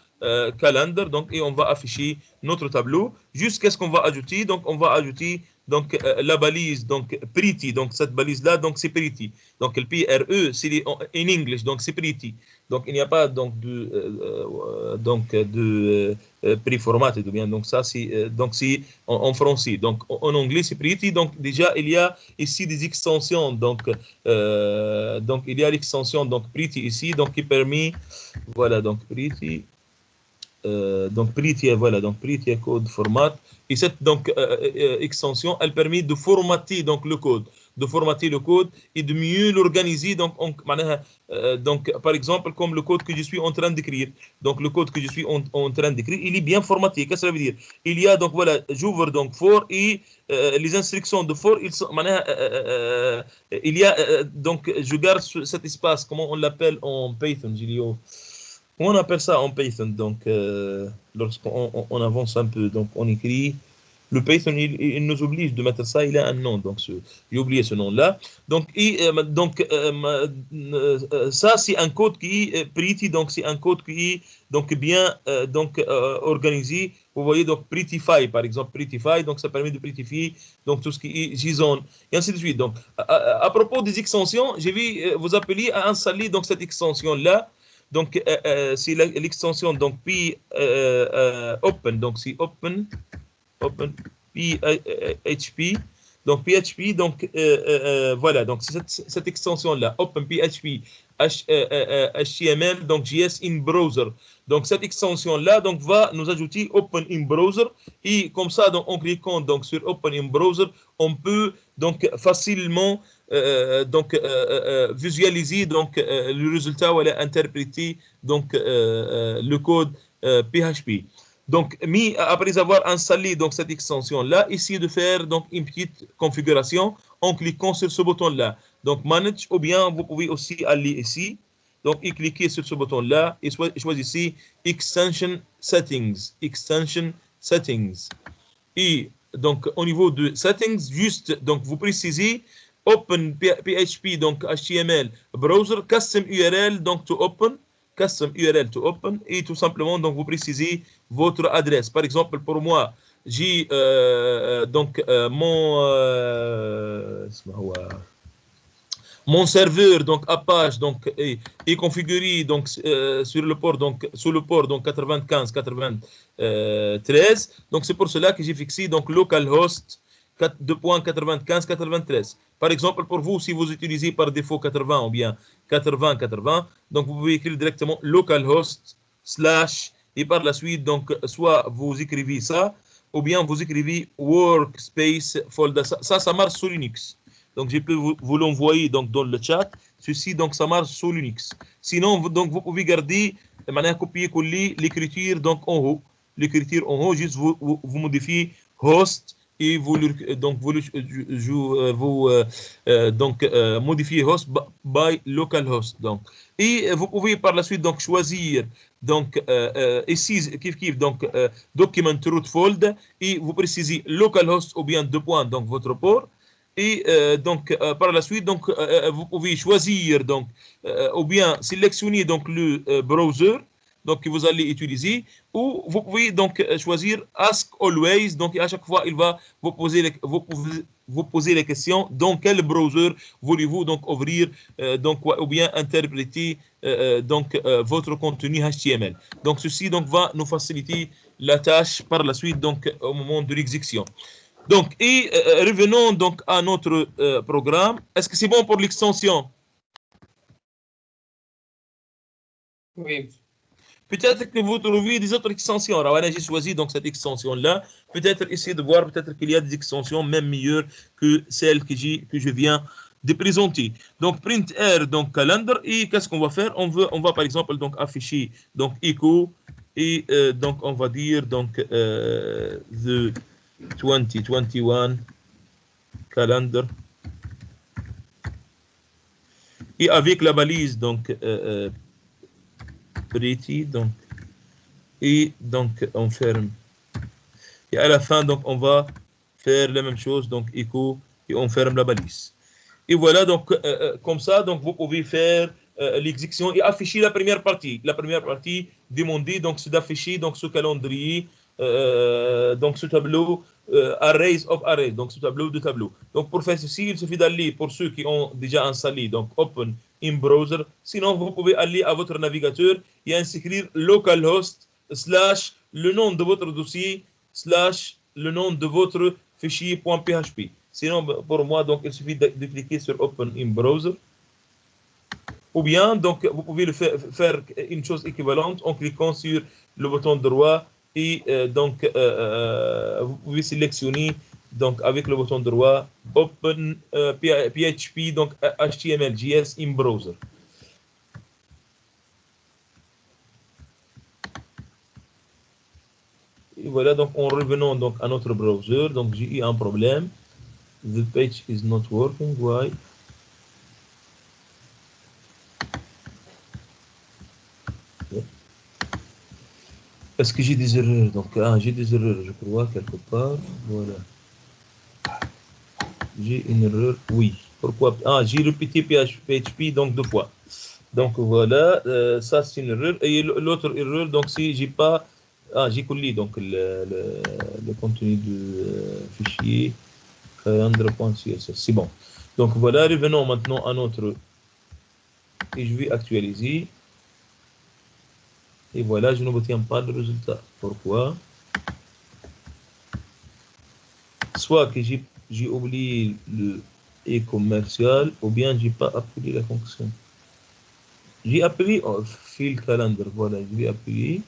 calendar. Donc et on va afficher notre tableau. Juste qu'est-ce qu'on va ajouter? Donc on va ajouter donc la balise donc pretty. Donc cette balise là donc c'est pretty. Donc le PRE c'est en English donc c'est pretty. Donc il n'y a pas donc de préformaté ou bien donc ça c'est donc c'est en français. Donc en anglais c'est pretty. Donc déjà il y a ici des extensions donc il y a l'extension donc pretty ici donc qui permet voilà donc pretty voilà donc pretty code format et cette donc extension elle permet de formater donc le code et de mieux l'organiser donc par exemple comme le code que je suis en train d'écrire donc le code que je suis en train d'écrire il est bien formaté. Qu'est-ce que ça veut dire? Il y a donc voilà j'ouvre donc for et les instructions de for il y a donc je garde cet espace, comment on l'appelle en Python, Gilio? Comment on appelle ça en Python? Donc lorsqu'on avance un peu donc on écrit Le Python, il nous oblige de mettre ça, il a un nom, donc j'ai oublié ce nom-là. Donc, ça, c'est un code qui est pretty, donc c'est un code qui est donc bien organisé. Vous voyez, donc prettify, par exemple, prettify, donc ça permet de prettifier donc tout ce qui est JSON, et ainsi de suite. Donc, à propos des extensions, je vais vous appeler à installer donc cette extension-là. Donc, c'est l'extension donc open, donc c'est open PHP. Donc PHP, donc voilà, donc cette extension-là, Open PHP HTML, donc JS in browser. Donc cette extension-là, donc va nous ajouter Open in browser, et comme ça, donc en cliquant donc sur Open in browser, on peut donc facilement visualiser donc le résultat ou interpréter donc le code PHP. Donc, après avoir installé donc, cette extension-là, essayez de faire donc, une petite configuration en cliquant sur ce bouton-là. Donc, Manage, ou bien vous pouvez aussi aller ici. Donc, et cliquez sur ce bouton-là et choisissez Extension Settings. Extension Settings. Et donc, au niveau de Settings, juste, donc, vous précisez Open PHP, donc HTML, Browser, Custom URL, donc to Open. Custom URL to open, et tout simplement donc vous précisez votre adresse. Par exemple, pour moi, j'ai mon serveur donc Apache donc est configuré donc sur le port donc sous le port donc 95 93. Donc c'est pour cela que j'ai fixé donc localhost 2.95 93. Par exemple, pour vous, si vous utilisez par défaut 80 ou bien 80, donc vous pouvez écrire directement localhost slash, et par la suite, donc soit vous écrivez ça, ou bien vous écrivez workspace folder. Ça marche sous Linux. Donc je peux vous l'envoyer donc dans le chat. Ceci donc ça marche sous Linux. Sinon donc vous pouvez garder de manière copier-coller l'écriture donc en haut. L'écriture en haut, juste vous modifiez host et vous modifiez host by localhost. Donc, et vous pouvez par la suite donc choisir donc ici donc document root folder, et vous précisez localhost ou bien deux points donc votre port. Et par la suite donc vous pouvez choisir donc ou bien sélectionner donc le browser donc que vous allez utiliser, ou vous pouvez donc choisir Ask Always, donc à chaque fois il va vous poser les questions dans quel browser voulez-vous donc ouvrir ou bien interpréter votre contenu HTML. Donc ceci donc va nous faciliter la tâche par la suite donc au moment de l'exécution. Donc, et revenons donc à notre programme. Est-ce que c'est bon pour l'extension? Oui. Peut-être que vous trouvez des autres extensions. Alors, j'ai choisi donc cette extension-là. Peut-être essayer de voir, peut-être qu'il y a des extensions même meilleures que celles que je viens de présenter. Donc, print R, donc calendar. Et qu'est-ce qu'on va faire? On va par exemple donc afficher donc echo, et donc on va dire donc the 2021 calendar, et avec la balise donc pretty, donc et donc on ferme, et à la fin donc on va faire la même chose, donc echo, et on ferme la balise. Et voilà, donc comme ça donc vous pouvez faire l'exécution et afficher la première partie. La première partie demandée donc c'est d'afficher donc ce calendrier, donc ce tableau arrays of arrays, donc ce tableau de tableaux. Donc pour faire ceci, il suffit d'aller, pour ceux qui ont déjà installé donc Open in browser, sinon vous pouvez aller à votre navigateur et inscrire localhost slash le nom de votre dossier slash le nom de votre fichier .php. Sinon, pour moi, donc, il suffit de cliquer sur Open in Browser. Ou bien, donc, vous pouvez le faire une chose équivalente en cliquant sur le bouton droit, et vous pouvez sélectionner donc avec le bouton droit Open PHP, donc HTML, JS in Browser. Et voilà, donc en revenant donc à notre browser, donc j'ai eu un problème. The page is not working. Why? Est-ce que j'ai des erreurs? Donc, j'ai des erreurs, je crois, quelque part. Voilà. J'ai une erreur, oui. Pourquoi? J'ai répété PHP donc 2 fois. Donc voilà, ça c'est une erreur. Et l'autre erreur, donc si j'ai pas, j'ai collé donc le contenu du fichier calendar.css. C'est bon. Donc voilà, revenons maintenant à notre, et je vais actualiser. Et voilà, je n'obtiens pas de résultat. Pourquoi? Soit que j'ai oublié le e-commercial, ou bien j'ai pas appelé la fonction. J'ai appelé fil calendar, voilà, je vais appuyer.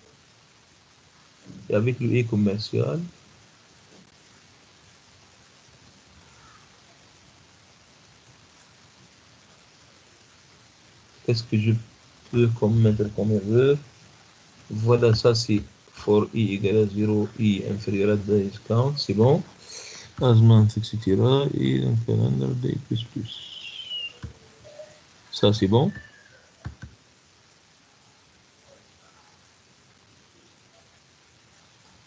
Et avec le e-commercial. Qu'est-ce que je peux mettre comme erreur? Voilà, ça c'est for i égale à 0, i inférieur à days count, c'est bon. As month, etc. Et un calendar day plus plus. Ça c'est bon.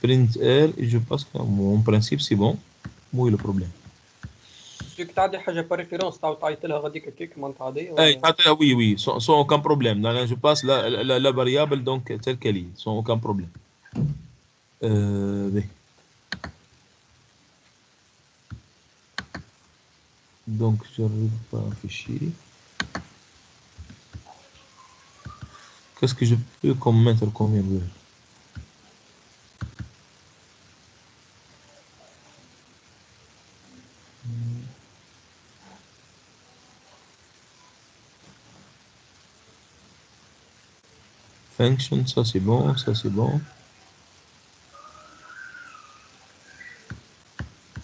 Print R, et je pense qu'en principe c'est bon. Où est le problème? فيك تعدي حاجه بريفيرونس تعيط لها غاديك هكاك معناتها عاديه Oui, oui, sans aucun problème. Donc, je passe la variable donc telle qu'elle est, sans aucun problème. Oui. Donc, j'arrive pas à afficher. Qu'est-ce que je peux mettre comme erreur? Function, ça c'est bon, ça c'est bon.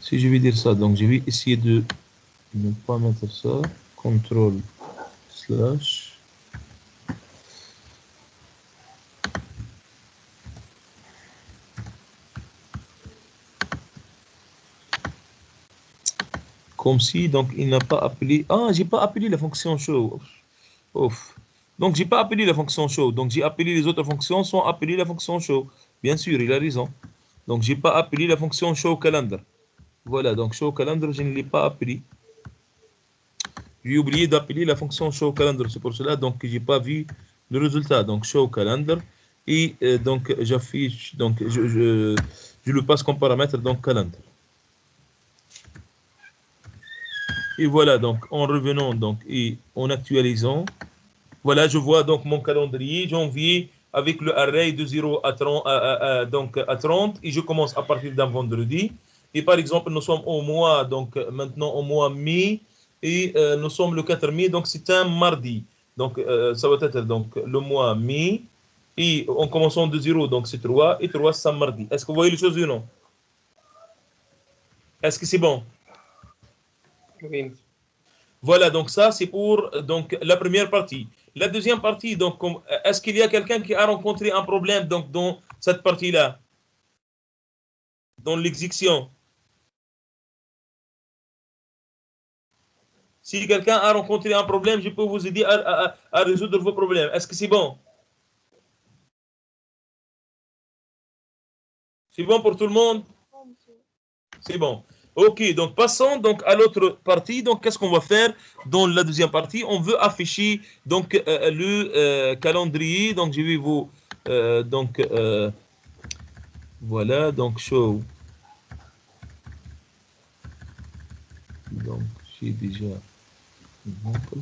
Si je vais dire ça, donc je vais essayer de ne pas mettre ça. Contrôle slash. Comme si donc il n'a pas appelé. J'ai pas appelé la fonction show. Ouf. Donc j'ai pas appelé la fonction show. Donc j'ai appelé les autres fonctions sans appeler la fonction show. Bien sûr, il a raison. Donc j'ai pas appelé la fonction show calendar. Voilà, donc show calendar, je ne l'ai pas appelé. J'ai oublié d'appeler la fonction show calendar. C'est pour cela donc j'ai pas vu le résultat. Donc show calendar. Et donc j'affiche, donc je le passe comme paramètre donc calendar. Et voilà, donc en revenant donc et en actualisant, voilà, je vois donc mon calendrier janvier avec le array de 0 à 30, donc à 30, et je commence à partir d'un vendredi. Et par exemple, nous sommes au mois, donc maintenant au mois mai, et nous sommes le 4 mai, donc c'est un mardi. Donc ça va être donc le mois mai, et en commençant de 0, donc c'est 3, et 3 c'est un mardi. Est-ce que vous voyez les choses ou non? Est-ce que c'est bon? Oui. Voilà, donc ça c'est pour donc la première partie. La deuxième partie, donc est-ce qu'il y a quelqu'un qui a rencontré un problème donc dans cette partie-là, dans l'exécution? Si quelqu'un a rencontré un problème, je peux vous aider à résoudre vos problèmes. Est-ce que c'est bon? C'est bon pour tout le monde? C'est bon. Ok, donc passons donc à l'autre partie. Donc qu'est-ce qu'on va faire dans la deuxième partie? On veut afficher donc le calendrier. Donc je vais vous donc voilà, donc show. Donc j'ai déjà exemple.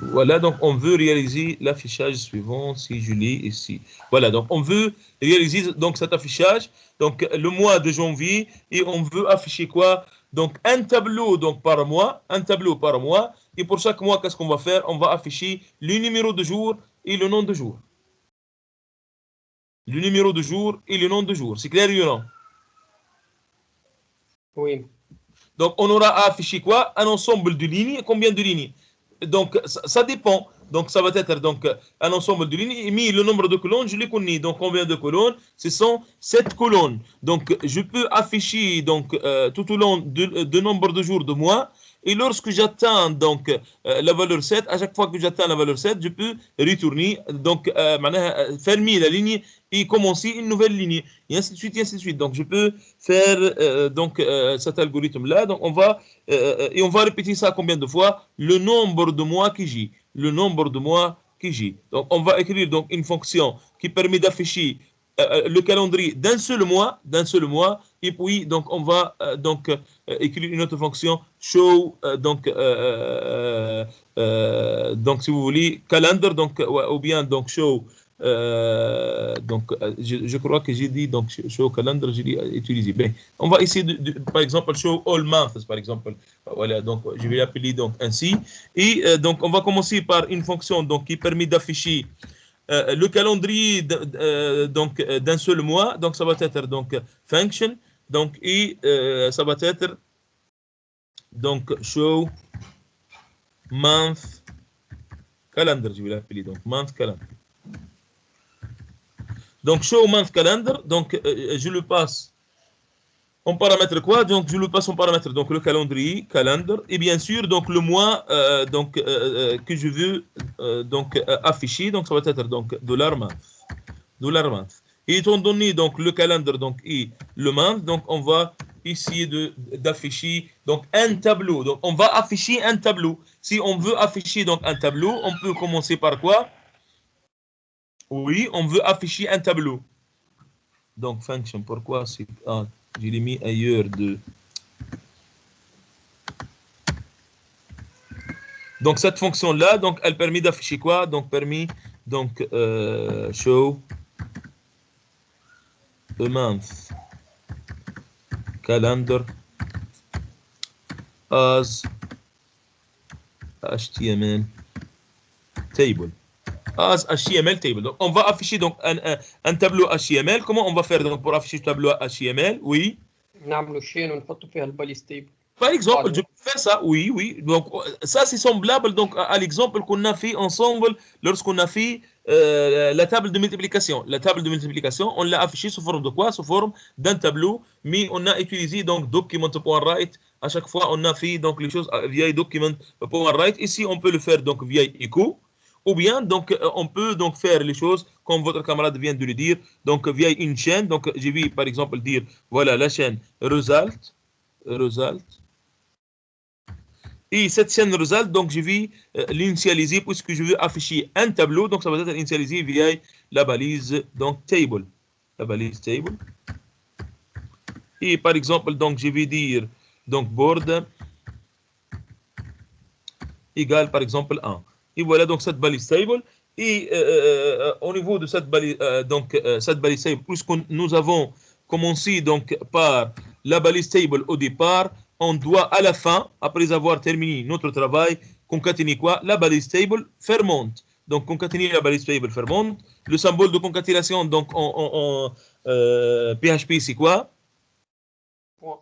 Voilà, donc on veut réaliser l'affichage suivant, si je l'ai ici. Voilà, donc on veut réaliser donc cet affichage, donc le mois de janvier, et on veut afficher quoi? Donc un tableau donc par mois, et pour chaque mois, qu'est-ce qu'on va faire? On va afficher le numéro de jour et le nom de jour. Le numéro de jour et le nom de jour. C'est clair ou non? Oui. Donc on aura à afficher quoi? Un ensemble de lignes. Combien de lignes? Donc ça dépend. Donc ça va être donc un ensemble de lignes. Mais le nombre de colonnes, je les connais. Donc combien de colonnes? Ce sont 7 colonnes. Donc je peux afficher donc tout au long de nombre de jours de mois. Et lorsque j'atteins donc la valeur 7, à chaque fois que j'atteins la valeur 7, je peux retourner, donc fermer la ligne et commencer une nouvelle ligne, et ainsi de suite, et ainsi de suite. Donc je peux faire cet algorithme-là. Donc et on va répéter ça combien de fois? Le nombre de mois que j'ai. Le nombre de mois que j'ai. Donc on va écrire donc une fonction qui permet d'afficher le calendrier d'un seul mois, et puis donc on va écrire une autre fonction show donc si vous voulez calendar, donc ou bien donc show je crois que j'ai dit donc show calendar, j'ai dit utiliser. Ben, on va essayer par exemple show all months par exemple. Voilà, donc je vais l'appeler donc ainsi, et donc on va commencer par une fonction donc qui permet d'afficher le calendrier d'un seul mois. Donc ça va être donc function, donc et ça va être donc show month calendar, je vais l'appeler donc month calendar. Donc show month calendar, donc je le passe en paramètre quoi? Donc je le passe en paramètre donc le calendrier calendar, et bien sûr donc le mois que je veux afficher, donc ça va être donc $month. Et étant donné donc le calendar donc et le month, donc on va essayer d'afficher donc un tableau. Donc on va afficher un tableau. Si on veut afficher donc un tableau, on peut commencer par quoi? Oui, on veut afficher un tableau. Donc function, pourquoi c'est je l'ai mis ailleurs de. Donc cette fonction là, donc elle permet d'afficher quoi? Donc permet donc show a month calendar as HTML table. As HTML table. Donc on va afficher donc un tableau HTML. Comment on va faire donc pour afficher le tableau HTML? Oui. نعملوا chaîne ونحطوا فيها الباليس تيبل. Par exemple, je peux faire ça, oui, oui. Donc, ça, c'est semblable donc, à l'exemple qu'on a fait ensemble lorsqu'on a fait la table de multiplication. La table de multiplication, on l'a affichée sous forme de quoi? Sous forme d'un tableau, mais on a utilisé donc document.write. À chaque fois, on a fait donc les choses via document.write. Ici, on peut le faire donc via echo. Ou bien, donc, on peut donc faire les choses comme votre camarade vient de le dire, donc via une chaîne. Donc, je vais par exemple dire, voilà la chaîne result. Et cette chaîne result, donc je vais l'initialiser puisque je veux afficher un tableau, donc ça va être initialisé via la balise donc table. La balise table. Et par exemple, donc je vais dire donc board égale par exemple 1. Et voilà donc cette balise table. Et au niveau de cette balise, cette balise table, puisque nous avons commencé donc par la balise table au départ, on doit à la fin, après avoir terminé notre travail, concaténer quoi? La balise table fermont. Donc concaténer la balise table fermont. Le symbole de concaténation donc en PHP c'est quoi? Point.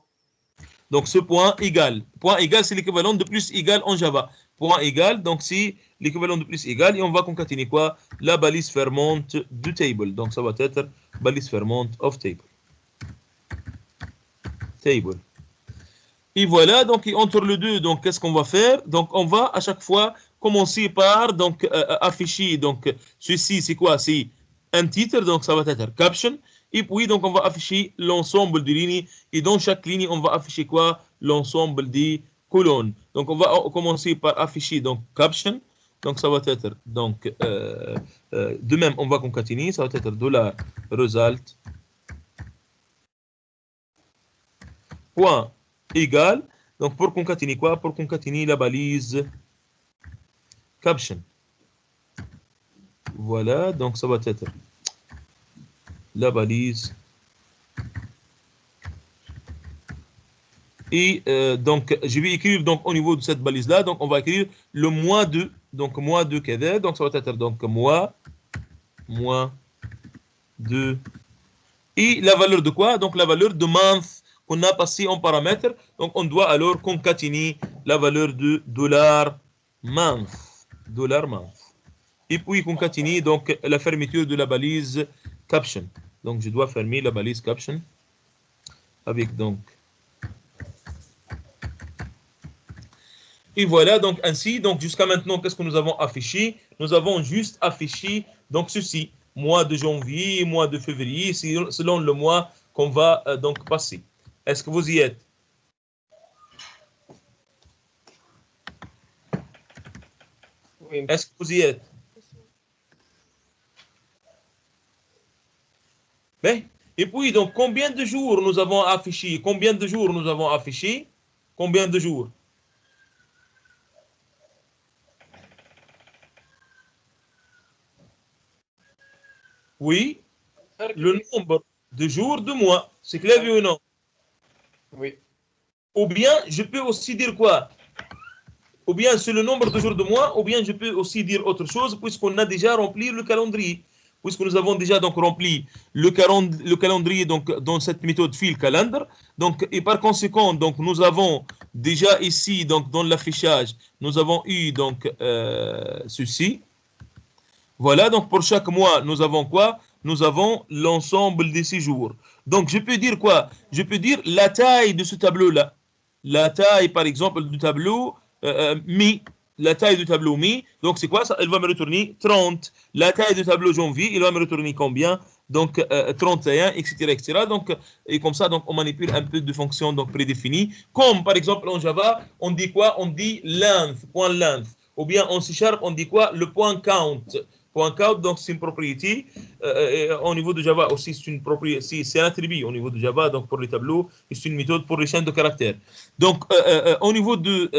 Donc ce point égal. Point égal c'est l'équivalent de plus égal en Java. Point égal, donc c'est l'équivalent de plus égal, et on va concaténer quoi? La balise fermante du table. Donc ça va être balise fermante of table. Table. Et voilà, donc entre les deux, donc qu'est-ce qu'on va faire? Donc on va à chaque fois commencer par donc afficher donc ceci c'est quoi? C'est un titre, donc ça va être caption, et puis donc on va afficher l'ensemble des lignes, et dans chaque ligne on va afficher quoi? L'ensemble des colonnes. Donc on va commencer par afficher donc caption, donc ça va être donc de même on va concaténer, ça va être $result point égal, donc pour concaténer quoi? Pour concaténer la balise caption. Voilà, donc ça va être la balise. Et donc je vais écrire donc au niveau de cette balise là, donc on va écrire le mois de, donc mois de كذا, donc ça va être donc mois de, et la valeur de quoi? Donc la valeur de month qu'on a passé en paramètre, donc on doit alors concaténer la valeur de $month. Et puis concaténer donc la fermeture de la balise caption. Donc je dois fermer la balise caption avec donc Et voilà, donc ainsi, donc jusqu'à maintenant, qu'est-ce que nous avons affiché? Nous avons juste affiché donc ceci, mois de janvier, mois de février, selon le mois qu'on va donc passer. Est-ce que vous y êtes? Oui. Est-ce que vous y êtes? Ben, et puis, donc, combien de jours nous avons affiché? Combien de jours nous avons affiché? Combien de jours? Oui, le nombre de jours de mois. C'est clair, oui ou non? Oui. Ou bien, je peux aussi dire quoi? Ou bien c'est le nombre de jours de mois, ou bien je peux aussi dire autre chose, puisqu'on a déjà rempli le calendrier. Puisque nous avons déjà donc rempli le calendrier donc, dans cette méthode fil calendar. Donc, et par conséquent, donc, nous avons déjà ici, donc, dans l'affichage, nous avons eu donc, ceci. Voilà, donc pour chaque mois, nous avons quoi? Nous avons l'ensemble des 6 jours. Donc, je peux dire quoi? Je peux dire la taille de ce tableau-là. La taille, par exemple, du tableau mi. La taille du tableau mi. Donc, c'est quoi ça? Elle va me retourner 30. La taille du tableau janvier, il va me retourner combien? Donc, 31, etc., etc. Donc, et comme ça, donc, on manipule un peu de fonctions donc, prédéfinies. Comme, par exemple, en Java, on dit quoi? On dit length, point length. Ou bien en C#, on dit quoi? Le point count. Point count, donc c'est une propriété. Au niveau de Java aussi, c'est une propriété, c'est un attribut au niveau de Java, donc pour les tableaux, et c'est une méthode pour les chaînes de caractères. Donc, au niveau de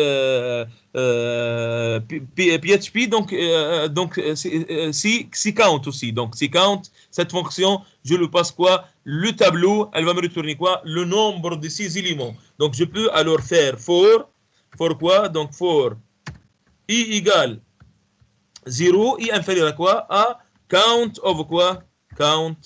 PHP, donc c'est count aussi. Donc, c'est count, cette fonction, je lui passe quoi? Le tableau, elle va me retourner quoi? Le nombre de ces éléments. Donc, je peux alors faire for quoi? Donc, for i égale 0 i inférieur à quoi? À count of quoi? Count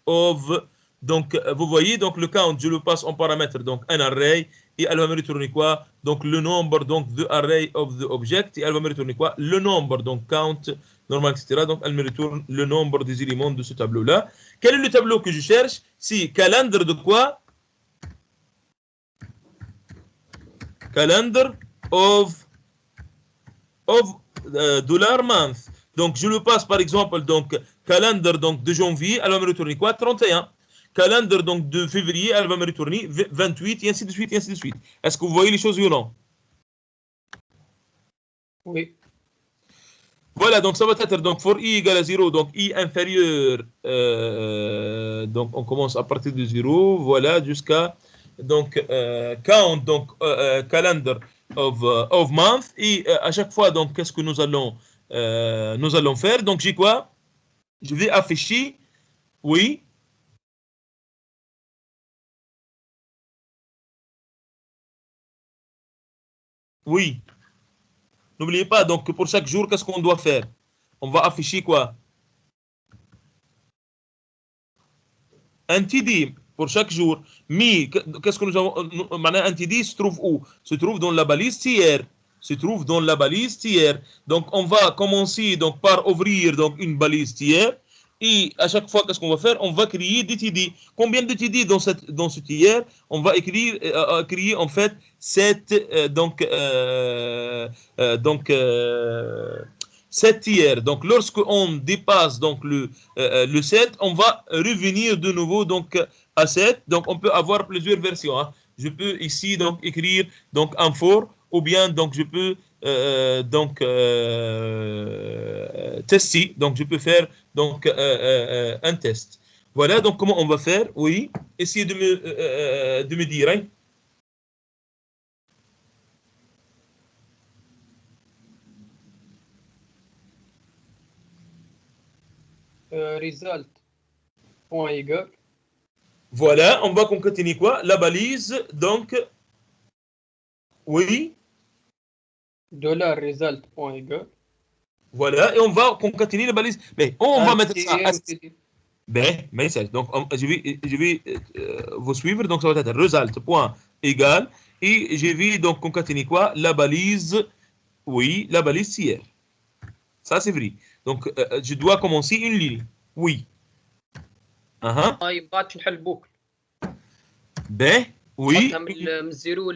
of. Donc, vous voyez, donc le count, je le passe en paramètre, donc un array, et elle va me retourner quoi? Donc, le nombre donc, de array of the object, et elle va me retourner quoi? Le nombre, donc count, normal, etc. Donc, elle me retourne le nombre des éléments de ce tableau-là. Quel est le tableau que je cherche? C'est calendar de quoi? Calendar of dollar month. Donc, je le passe par exemple, donc, calendar donc, de janvier, elle va me retourner quoi? 31. Calendar donc, de février, elle va me retourner 28, et ainsi de suite, et ainsi de suite. Est-ce que vous voyez les choses ou non? Oui. Voilà, donc ça va être donc for i égale à 0, donc i inférieur, donc on commence à partir de 0, voilà, jusqu'à donc count, donc calendar of month, et à chaque fois, donc qu'est-ce que nous allons faire? Donc j'ai quoi? Je vais afficher, oui, oui. N'oubliez pas, donc pour chaque jour, qu'est-ce qu'on doit faire? On va afficher quoi? Un TD pour chaque jour. Mais qu'est-ce que nous avons? Maintenant, un TD se trouve où? Se trouve dans la balise tiers. Se trouve dans la balise tiers. Donc, on va commencer donc, par ouvrir donc, une balise tiers. Et à chaque fois, qu'est-ce qu'on va faire? On va créer des TD. Combien de TD dans ce tiers? On va créer en fait 7 7 tiers. Donc, lorsqu'on dépasse donc, le 7, on va revenir de nouveau donc, à 7. Donc, on peut avoir plusieurs versions. Hein. Je peux ici donc, écrire donc, un for ou bien donc, je peux tester. Donc, je peux faire donc, un test. Voilà donc comment on va faire. Oui, essayez de me dire. Hein. Result. Point égal. Voilà, on va concaténer quoi? La balise, donc, oui. Dollar result. Point égal. Voilà, et on va concaténer la balise. Mais on va mettre ça. Ben, message. Donc, je vais vous suivre. Donc, ça va être result, point, égal. Et je vais donc concaténer quoi? La balise, oui, la balise tiers. Ça, c'est vrai. Donc, je dois commencer une ligne. Oui. Uh-huh. يبغى نحل بوكل. Ben, oui. من الزيرو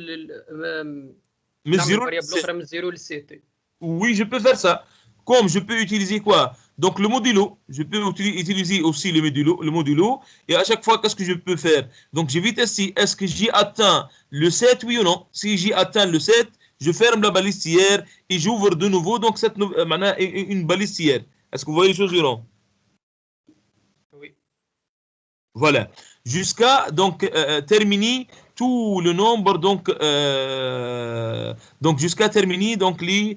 من نعمل 0 variable أخرى من 0 ل 7. Oui, je peux faire ça. Comme je peux utiliser quoi? Donc le modulo, je peux utiliser aussi le modulo. Et à chaque fois, qu'est-ce que je peux faire? Donc je vais tester, est-ce que j'ai atteint le 7, oui ou non? Si j'ai atteint le 7, je ferme la balistière et j'ouvre de nouveau donc maintenant une balistière. Est-ce que vous voyez les choses ou non? Oui. Voilà. Jusqu'à donc terminer tout le nombre donc jusqu'à terminer donc les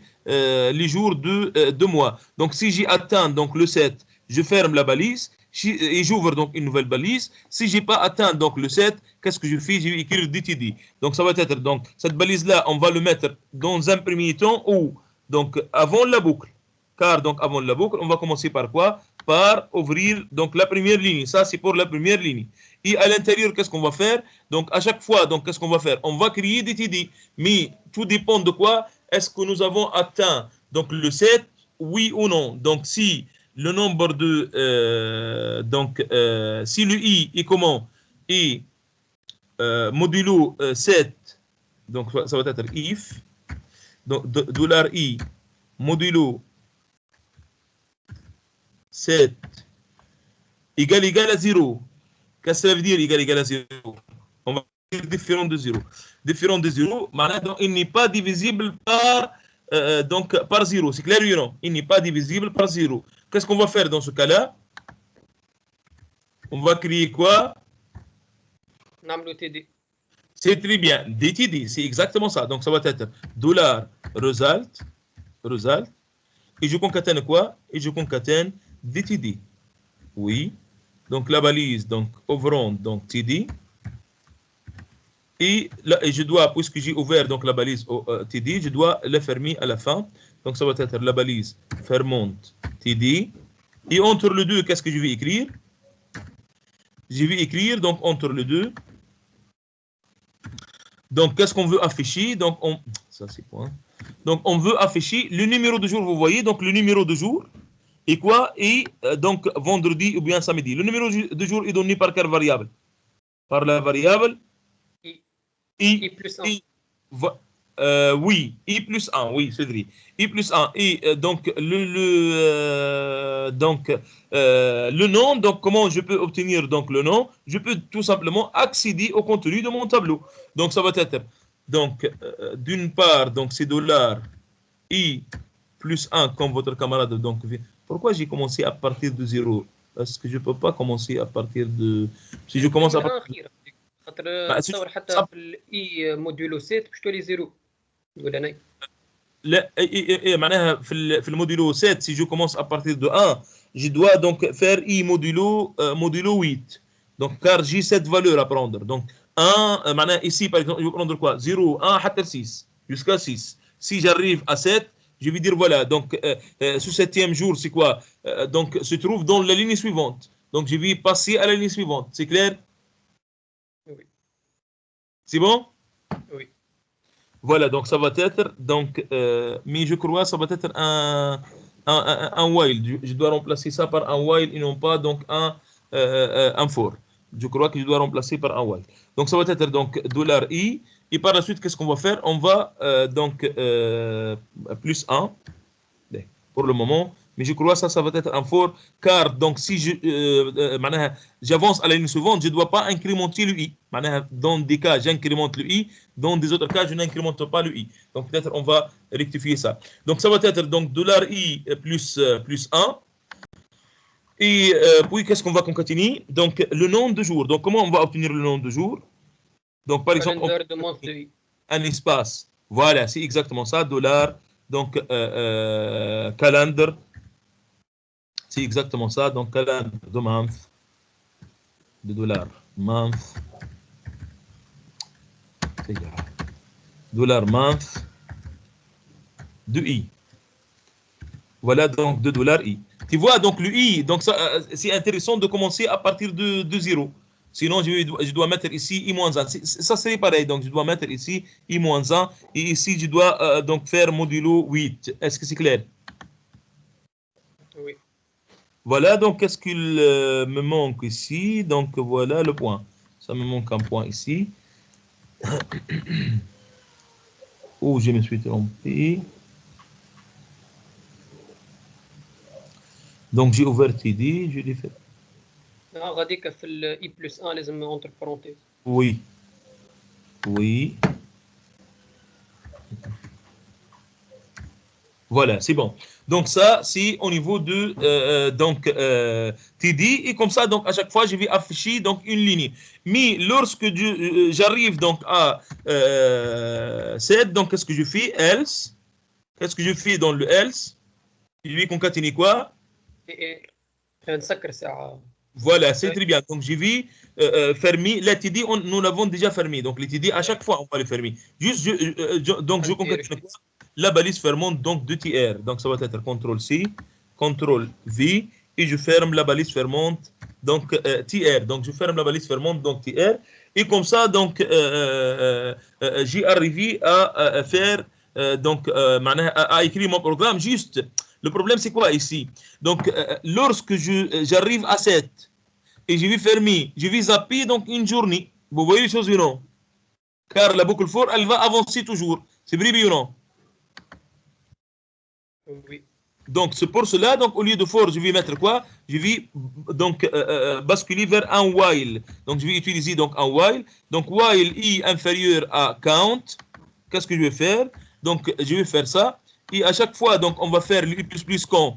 jours de mois. Donc si j'ai atteint donc le 7, je ferme la balise et j'ouvre donc une nouvelle balise. Si j'ai pas atteint donc le 7, qu'est-ce que je fais? Je vais écrire DTD. Donc ça va être donc cette balise là, on va le mettre dans un premier temps ou donc avant la boucle. Car donc avant la boucle, on va commencer par quoi? Par ouvrir donc la première ligne. Ça c'est pour la première ligne. Et à l'intérieur, qu'est-ce qu'on va faire? Donc à chaque fois, donc qu'est-ce qu'on va faire? On va créer des TD. Mais tout dépend de quoi? Est-ce que nous avons atteint donc le 7, oui ou non? Donc si le nombre de si le i est comment? Et modulo 7, donc ça va être if, donc $i modulo 7 égal à 0. Qu'est-ce que ça veut dire égal à 0? On va dire différent de 0. Différent de 0, donc il n'est pas divisible par 0. C'est clair ou non? Il n'est pas divisible par 0. Qu'est-ce qu'on va faire dans ce cas-là? On va créer quoi? نعملوا TD. C'est très bien. DTD, c'est exactement ça. Donc ça va être $result. Et je concatène quoi? Et je concatène DTD. Oui. Donc la balise, donc overrun, donc TD. Et je dois, puisque j'ai ouvert donc la balise TD, je dois la fermer à la fin. Donc ça va être la balise fermante TD. Et entre les deux, qu'est-ce que je vais écrire? Je vais écrire donc entre les deux. Donc qu'est-ce qu'on veut afficher? Donc ça c'est point. Donc on veut afficher le numéro de jour, vous voyez, donc le numéro de jour. Et quoi? Et donc vendredi ou bien samedi. Le numéro de jour est donné par quelle variable? Par la variable I plus 1. Oui, I plus 1, oui, c'est vrai. I plus 1. Et donc, le nom, donc comment je peux obtenir donc, le nom? Je peux tout simplement accéder au contenu de mon tableau. Donc, ça va être, donc, d'une part, donc c'est $i plus 1, comme votre camarade. Donc, pourquoi j'ai commencé à partir de 0? Parce que je ne peux pas commencer à partir de... Si je commence à partir... خاطر تصور حتى في الاي موديلو 7 باش تولي 0 نقول انا. لا معناها في الموديلو 7 si je commence à partir de 1 je dois donc faire i modulo 8 donc car j'ai cette valeur à prendre donc 1 معناها ici par exemple je vais prendre quoi 0 1 حتى 6 jusqu'à 6 si j'arrive à 7 je vais dire voilà donc ce septième jour c'est quoi donc se trouve dans la ligne suivante donc je vais passer à la ligne suivante c'est clair? Oui. C'est bon? Oui. Voilà, donc ça va être, donc, mais je crois que ça va être un while. Je dois remplacer ça par un while et non pas donc un for. Je crois que je dois remplacer par un while. Donc ça va être donc $i. Et par la suite, qu'est-ce qu'on va faire? On va donc plus 1 pour le moment. Mais je crois que ça va être un for, car donc si j'avance à la ligne suivante, je ne dois pas incrémenter le i. Dans des cas, j'incrémente le i, dans des autres cas, je n'incrémente pas le i. Donc peut-être on va rectifier ça. Donc ça va être donc $i plus 1. Et puis qu'est-ce qu'on va concaténer? Donc le nom de jour. Donc comment on va obtenir le nom de jour? Donc par exemple, un espace. Voilà, c'est exactement ça. Donc calendar. C'est exactement ça. Donc, calendar de month, de $, month, $month, de i. Voilà donc de $i. Tu vois, donc le i, donc ça, c'est intéressant de commencer à partir de 0. Sinon, je dois mettre ici i-1. Ça serait pareil. Donc, je dois mettre ici i-1. Et ici, je dois donc faire modulo 8. Est-ce que c'est clair? Oui. Voilà, donc qu'est-ce qu'il me manque ici? Donc voilà le point. Ça me manque un point ici. Oh, je me suis trompé. Donc, j'ai ouvert TD, je l'ai fait. غاديك في الاي بلس 1 لازم اونتر بارونتيز. Oui. Oui. Voilà, c'est bon. Donc ça, c'est au niveau de TD et comme ça, donc à chaque fois, je vais afficher donc une ligne. Mais lorsque j'arrive donc à 7, donc qu'est-ce que je fais? Else. Qu'est-ce que je fais dans le else? Je vais concaténer quoi? نسكر ساعة. Voilà, c'est très bien. Donc je vais fermer. La TD, nous l'avons déjà fermé. Donc les TD, à chaque fois, on va le fermer. Juste, donc je concatène quoi? La balise fermante donc de TR. Donc ça va être CTRL-C, CTRL-V, et je ferme la balise fermante donc TR. Donc je ferme la balise fermante donc TR. Et comme ça, donc j'ai arrivé à faire donc à écrire mon programme. Juste, le problème c'est quoi ici? Donc lorsque j'arrive à 7 et je vais fermer, je vais zapper donc une journée. Vous voyez les choses ou non? Car la boucle for, elle va avancer toujours. C'est vrai ou non? Oui. Donc c'est pour cela, donc au lieu de for, je vais mettre quoi? Je vais donc basculer vers un while. Donc je vais utiliser donc un while. Donc while i inférieur à count. Qu'est-ce que je vais faire? Donc je vais faire ça. Et à chaque fois, donc on va faire le i++ quand?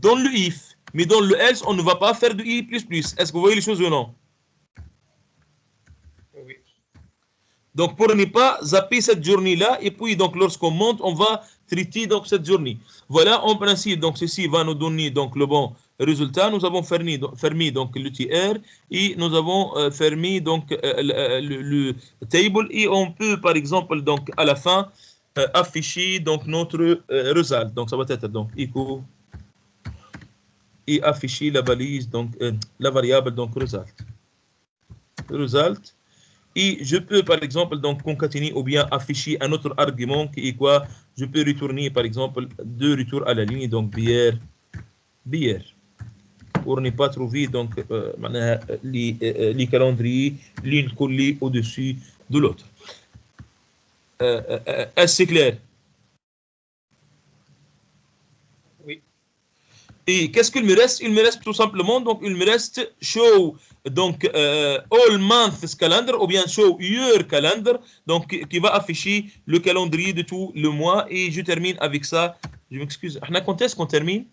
Dans le if. Mais dans le else, on ne va pas faire de i++. Est-ce que vous voyez les choses ou non? Oui. Donc pour ne pas zapper cette journée-là, et puis donc lorsqu'on monte, on va traiter donc cette journée. Voilà en principe, donc ceci va nous donner donc le bon résultat. Nous avons fermé donc le TR et nous avons fermé donc le table et on peut par exemple donc à la fin afficher donc notre result. Donc ça va être donc echo et afficher la balise donc la variable donc result. Et je peux, par exemple, donc concaténer ou bien afficher un autre argument qui est quoi? Je peux retourner, par exemple, deux retours à la ligne, donc bière, pour ne pas trouver donc les calendriers l'une collée au-dessus de l'autre. Est-ce que c'est clair? Oui. Et qu'est-ce qu'il me reste? Il me reste tout simplement, donc il me reste show donc all months calendar ou bien show year calendar, donc qui va afficher le calendrier de tout le mois. Et je termine avec ça. Je m'excuse. Quand est-ce qu'on termine?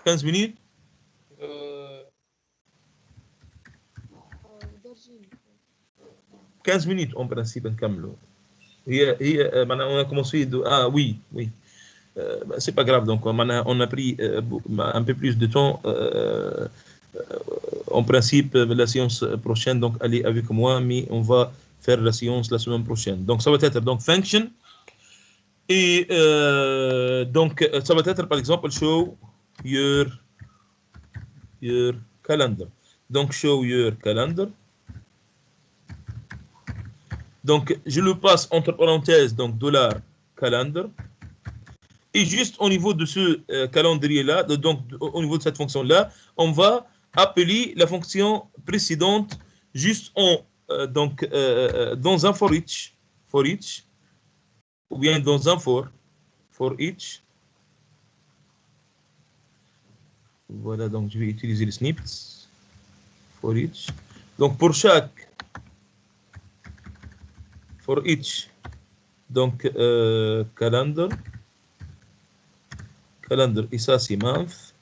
15 minutes? 15 minutes en principe نكملوا. هي on a commencé de oui. C'est pas grave, donc on a pris un peu plus de temps. En principe, la séance prochaine, donc allez avec moi, mais on va faire la séance la semaine prochaine. Donc ça va être donc function et donc ça va être par exemple show your calendar. Donc show your calendar. Donc je le passe entre parenthèses donc $calendar. Et juste au niveau de ce calendrier-là, donc au niveau de cette fonction-là, on va appeler la fonction précédente juste donc, dans un for each, ou bien dans un for each. Voilà, donc je vais utiliser les snippets, for each. Donc pour chaque for each, donc calendar, et ça c'est month.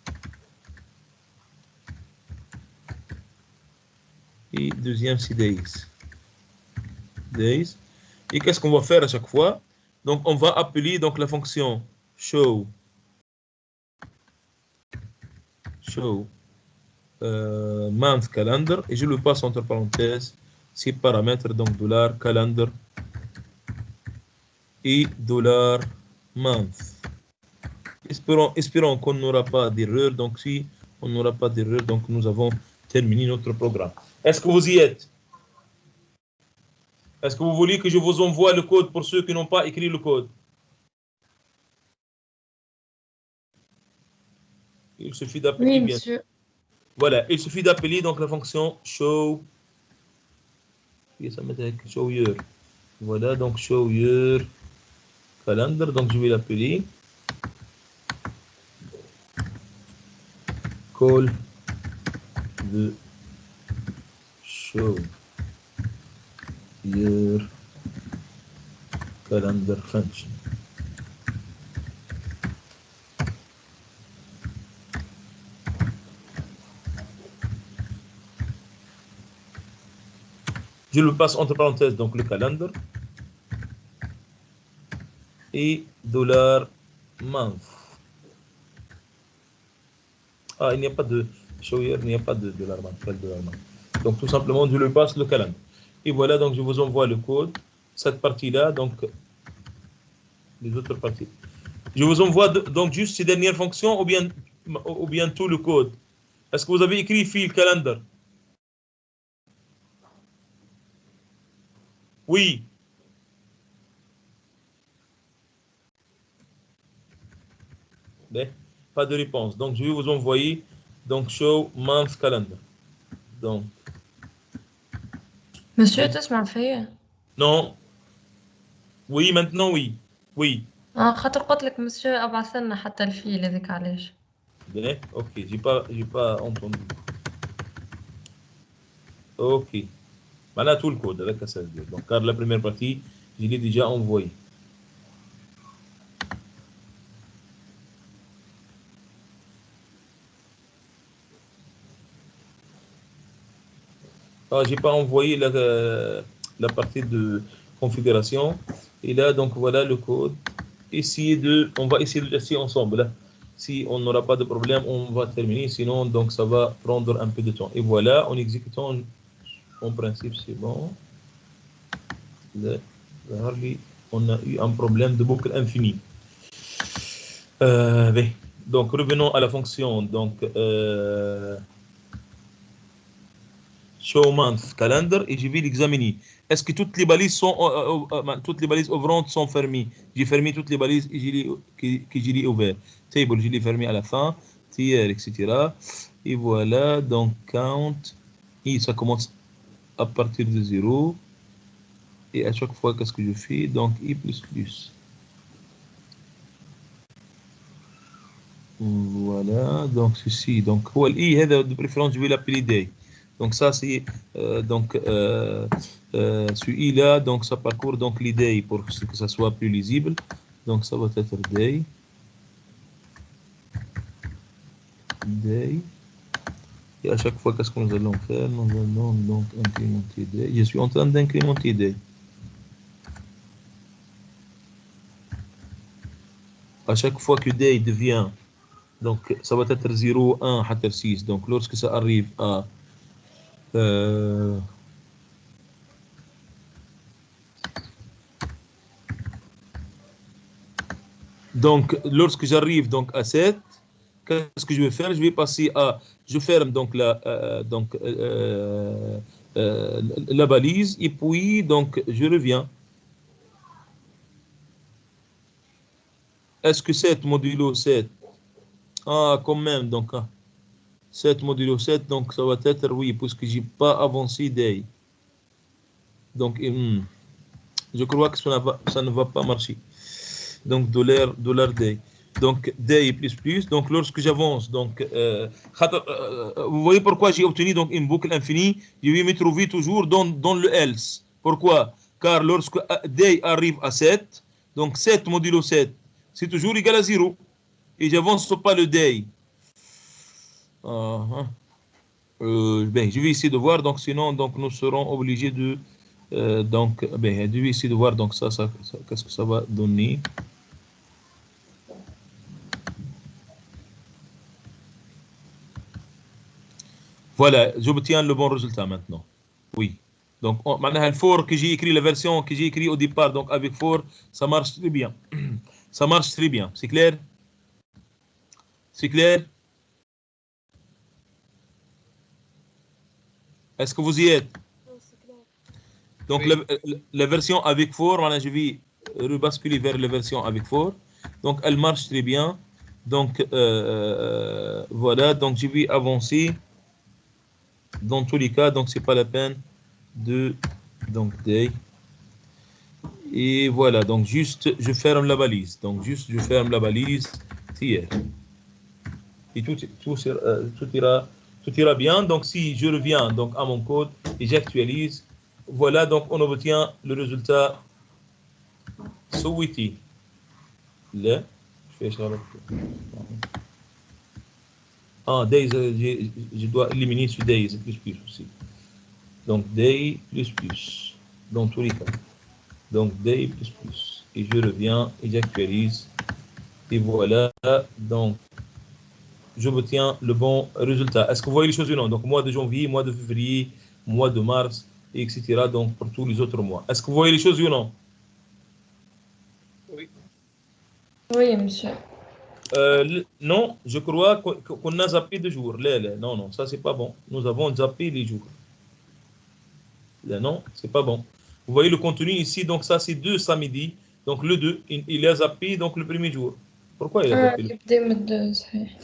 Et deuxième c'est days. Et qu'est-ce qu'on va faire à chaque fois? Donc on va appeler donc la fonction show month calendar et je le passe entre parenthèses ces paramètres, donc $calendar et $month. Espérons qu'on n'aura pas d'erreur. Donc si on n'aura pas d'erreur, donc nous avons terminé notre programme. Est-ce que vous y êtes? Est-ce que vous voulez que je vous envoie le code pour ceux qui n'ont pas écrit le code? Il suffit d'appeler. Oui, monsieur. Voilà, il suffit d'appeler donc la fonction show year. Voilà, donc show your calendar. Donc je vais l'appeler call the show your calendar function. Je le passe entre parenthèses, donc le calendar et $month. Ah, il n'y a pas de show here, il n'y a pas de $month. Quel $month? Donc tout simplement, je le passe le calendar. Et voilà, donc je vous envoie le code, cette partie-là, donc les autres parties. Je vous envoie donc juste ces dernières fonctions ou bien tout le code. Est-ce que vous avez écrit fil calendar? Oui. Mais, pas de réponse. Donc je vais vous envoyer donc show month calendar. Donc Monsieur تسمع فيا؟ non. Oui, maintenant oui. Oui. خاطر قلت لك مسيو ابعث لنا حتى الفيل هذاك علاش. Bien. Ok, j'ai pas entendu. Ok. Voilà tout le code avec SSD. Donc car la première partie, je l'ai déjà envoyé. Ah, j'ai pas envoyé la partie de configuration. Et là, donc voilà le code. On va essayer de laisser ensemble. Là. Si on n'aura pas de problème, on va terminer. Sinon, donc ça va prendre un peu de temps. Et voilà, en exécutant, en principe, c'est bon. Là, on a eu un problème de boucle infinie. Oui. Donc, revenons à la fonction. Donc, show month calendar et je vais l'examiner. Est-ce que toutes les balises toutes les balises ouvrantes sont fermées? J'ai fermé toutes les balises et que je l'ai ouvert. Table, je l'ai fermé à la fin. Tier, etc. Et voilà, donc count. Et ça commence à partir de 0. Et à chaque fois, qu'est-ce que je fais? Donc, i++. Voilà, donc ceci. Donc, i, de préférence, je vais l'appeler day. Donc ça c'est celui-là, donc ça parcourt donc l'idée pour que ça soit plus lisible. Donc ça va être day. Et à chaque fois, qu'est-ce que nous allons faire? Nous allons donc incrémenter day. Je suis en train d'incrémenter day. À chaque fois que day devient, donc ça va être 0, 1, 6. Donc lorsque ça arrive à donc lorsque j'arrive donc à 7, qu'est-ce que je vais faire? Je vais passer à, je ferme donc la balise et puis donc je reviens. Est-ce que 7 modulo 7? Ah, quand même, donc 7 modulo 7, donc ça va être oui, puisque j'ai pas avancé day. Donc je crois que ça ne va pas marcher. Donc dollar day. Donc day plus. Donc lorsque j'avance, donc vous voyez pourquoi j'ai obtenu donc une boucle infinie. Je vais me trouver toujours dans le else. Pourquoi? Car lorsque day arrive à 7, donc 7 modulo 7, c'est toujours égal à 0. Et j'avance pas le day. Ben, je vais essayer de voir. Donc sinon, donc nous serons obligés de je vais essayer de voir donc ça qu'est-ce que ça va donner. Voilà, j'obtiens le bon résultat maintenant. Oui. Donc, maintenant, le for que j'ai écrit, la version que j'ai écrit au départ, donc avec for, ça marche très bien. Ça marche très bien. C'est clair? C'est clair? Est-ce que vous y êtes? Donc, oui. La version avec for, maintenant, je vais rebasculer vers la version avec for. Donc, elle marche très bien. Donc, voilà. Donc, je vais avancer. Dans tous les cas, donc, c'est pas la peine de, donc, day. Et voilà, donc juste je ferme la balise. Donc juste je ferme la balise tiers. Et tout ira bien. Donc si je reviens donc à mon code et j'actualise, voilà, donc on obtient le résultat souhaité. Là, je fais days, je dois éliminer ce days plus aussi. Donc day plus dans tous les cas. Donc day plus. Et je reviens et j'actualise. Et voilà, donc j'obtiens le bon résultat. Est-ce que vous voyez les choses ou non? Donc mois de janvier, mois de février, mois de mars, etc. Donc pour tous les autres mois. Est-ce que vous voyez les choses ou non? Oui. Oui, monsieur. Non, je crois qu'on a zappé 2 jours. Là, non, ça c'est pas bon. Nous avons zappé les jours. Là, non, c'est pas bon. Vous voyez le contenu ici, donc ça c'est 2 samedi. Donc le 2, il a zappé donc le premier jour. Pourquoi il a zappé le يبدأ من الدوز صحيح.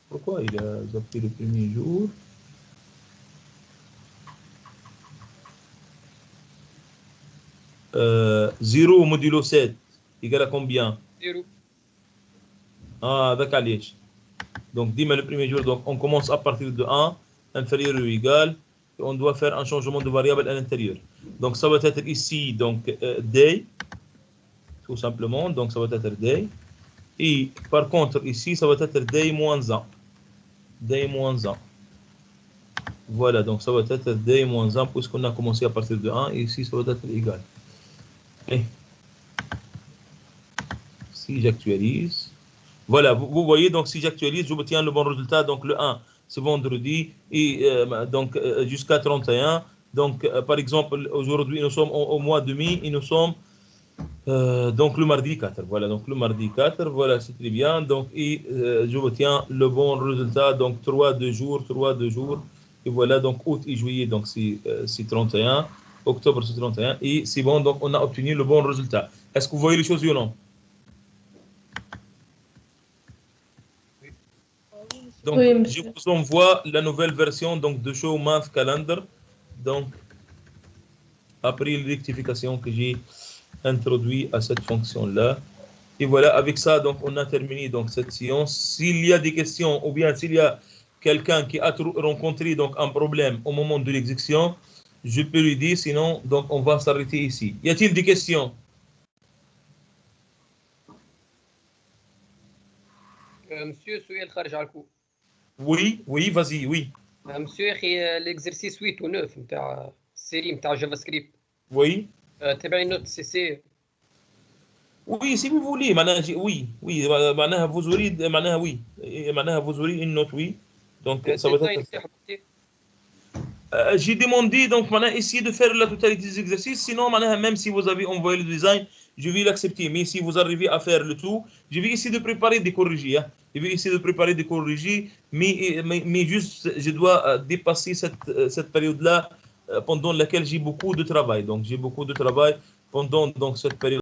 Pourquoi il a zappé le premier jour? Euh, 0 modulo 7 égale à combien? 0. Ah, d'accord. Donc, dis-moi le premier jour, donc on commence à partir de 1, inférieur ou égal, et on doit faire un changement de variable à l'intérieur. Donc, ça va être ici, donc day, tout simplement, donc ça va être day. Et par contre, ici, ça va être day moins 1. Day moins 1. Voilà, donc ça va être day moins 1, puisqu'on a commencé à partir de 1, et ici, ça va être égal. Et si j'actualise, voilà, vous voyez, donc si j'actualise, j'obtiens le bon résultat. Donc le 1, c'est vendredi, et donc jusqu'à 31. Donc par exemple, aujourd'hui, nous sommes au mois de mai, et nous sommes donc le mardi 4. Voilà, donc le mardi 4, voilà, c'est très bien. Donc, et j'obtiens le bon résultat. Donc 3 2 jours, 3 2 jours. Et voilà, donc août et juillet, donc c'est 31. Octobre, c'est 31. Et c'est bon, donc on a obtenu le bon résultat. Est-ce que vous voyez les choses ou non? Donc, Oui, je monsieur. vous envoie la nouvelle version donc, de Show Math Calendar. Donc, après les rectifications que j'ai introduites à cette fonction-là. Et voilà, avec ça, donc, on a terminé donc, cette séance. S'il y a des questions ou bien s'il y a quelqu'un qui a rencontré donc, un problème au moment de l'exécution, je peux lui dire, sinon, donc, on va s'arrêter ici. Y a-t-il des questions? مسيو سؤال خارج على الكو. Oui, vas-y, oui. مسيو يا اخي ليكزرسيس 8 و 9 نتاع السيري نتاع جافا سكريبت Oui. تبعي نوت سي سي. Oui, si vous voulez, oui, معناها vous aurez, معناها oui, معناها vous aurez une note, oui. Donc, ça va الديزاين être ça. نتاعها كيف؟ J'ai demandé, donc, maintenant, essayer de faire la totalité des exercices. Sinon, maintenant, même si vous avez envoyé le design, je vais l'accepter. Mais si vous arrivez à faire le tout, je vais essayer de préparer des corrigés. Hein. Je vais essayer de préparer des corrigés, mais juste, je dois dépasser cette période-là pendant laquelle j'ai beaucoup de travail. Donc, j'ai beaucoup de travail pendant donc, cette période.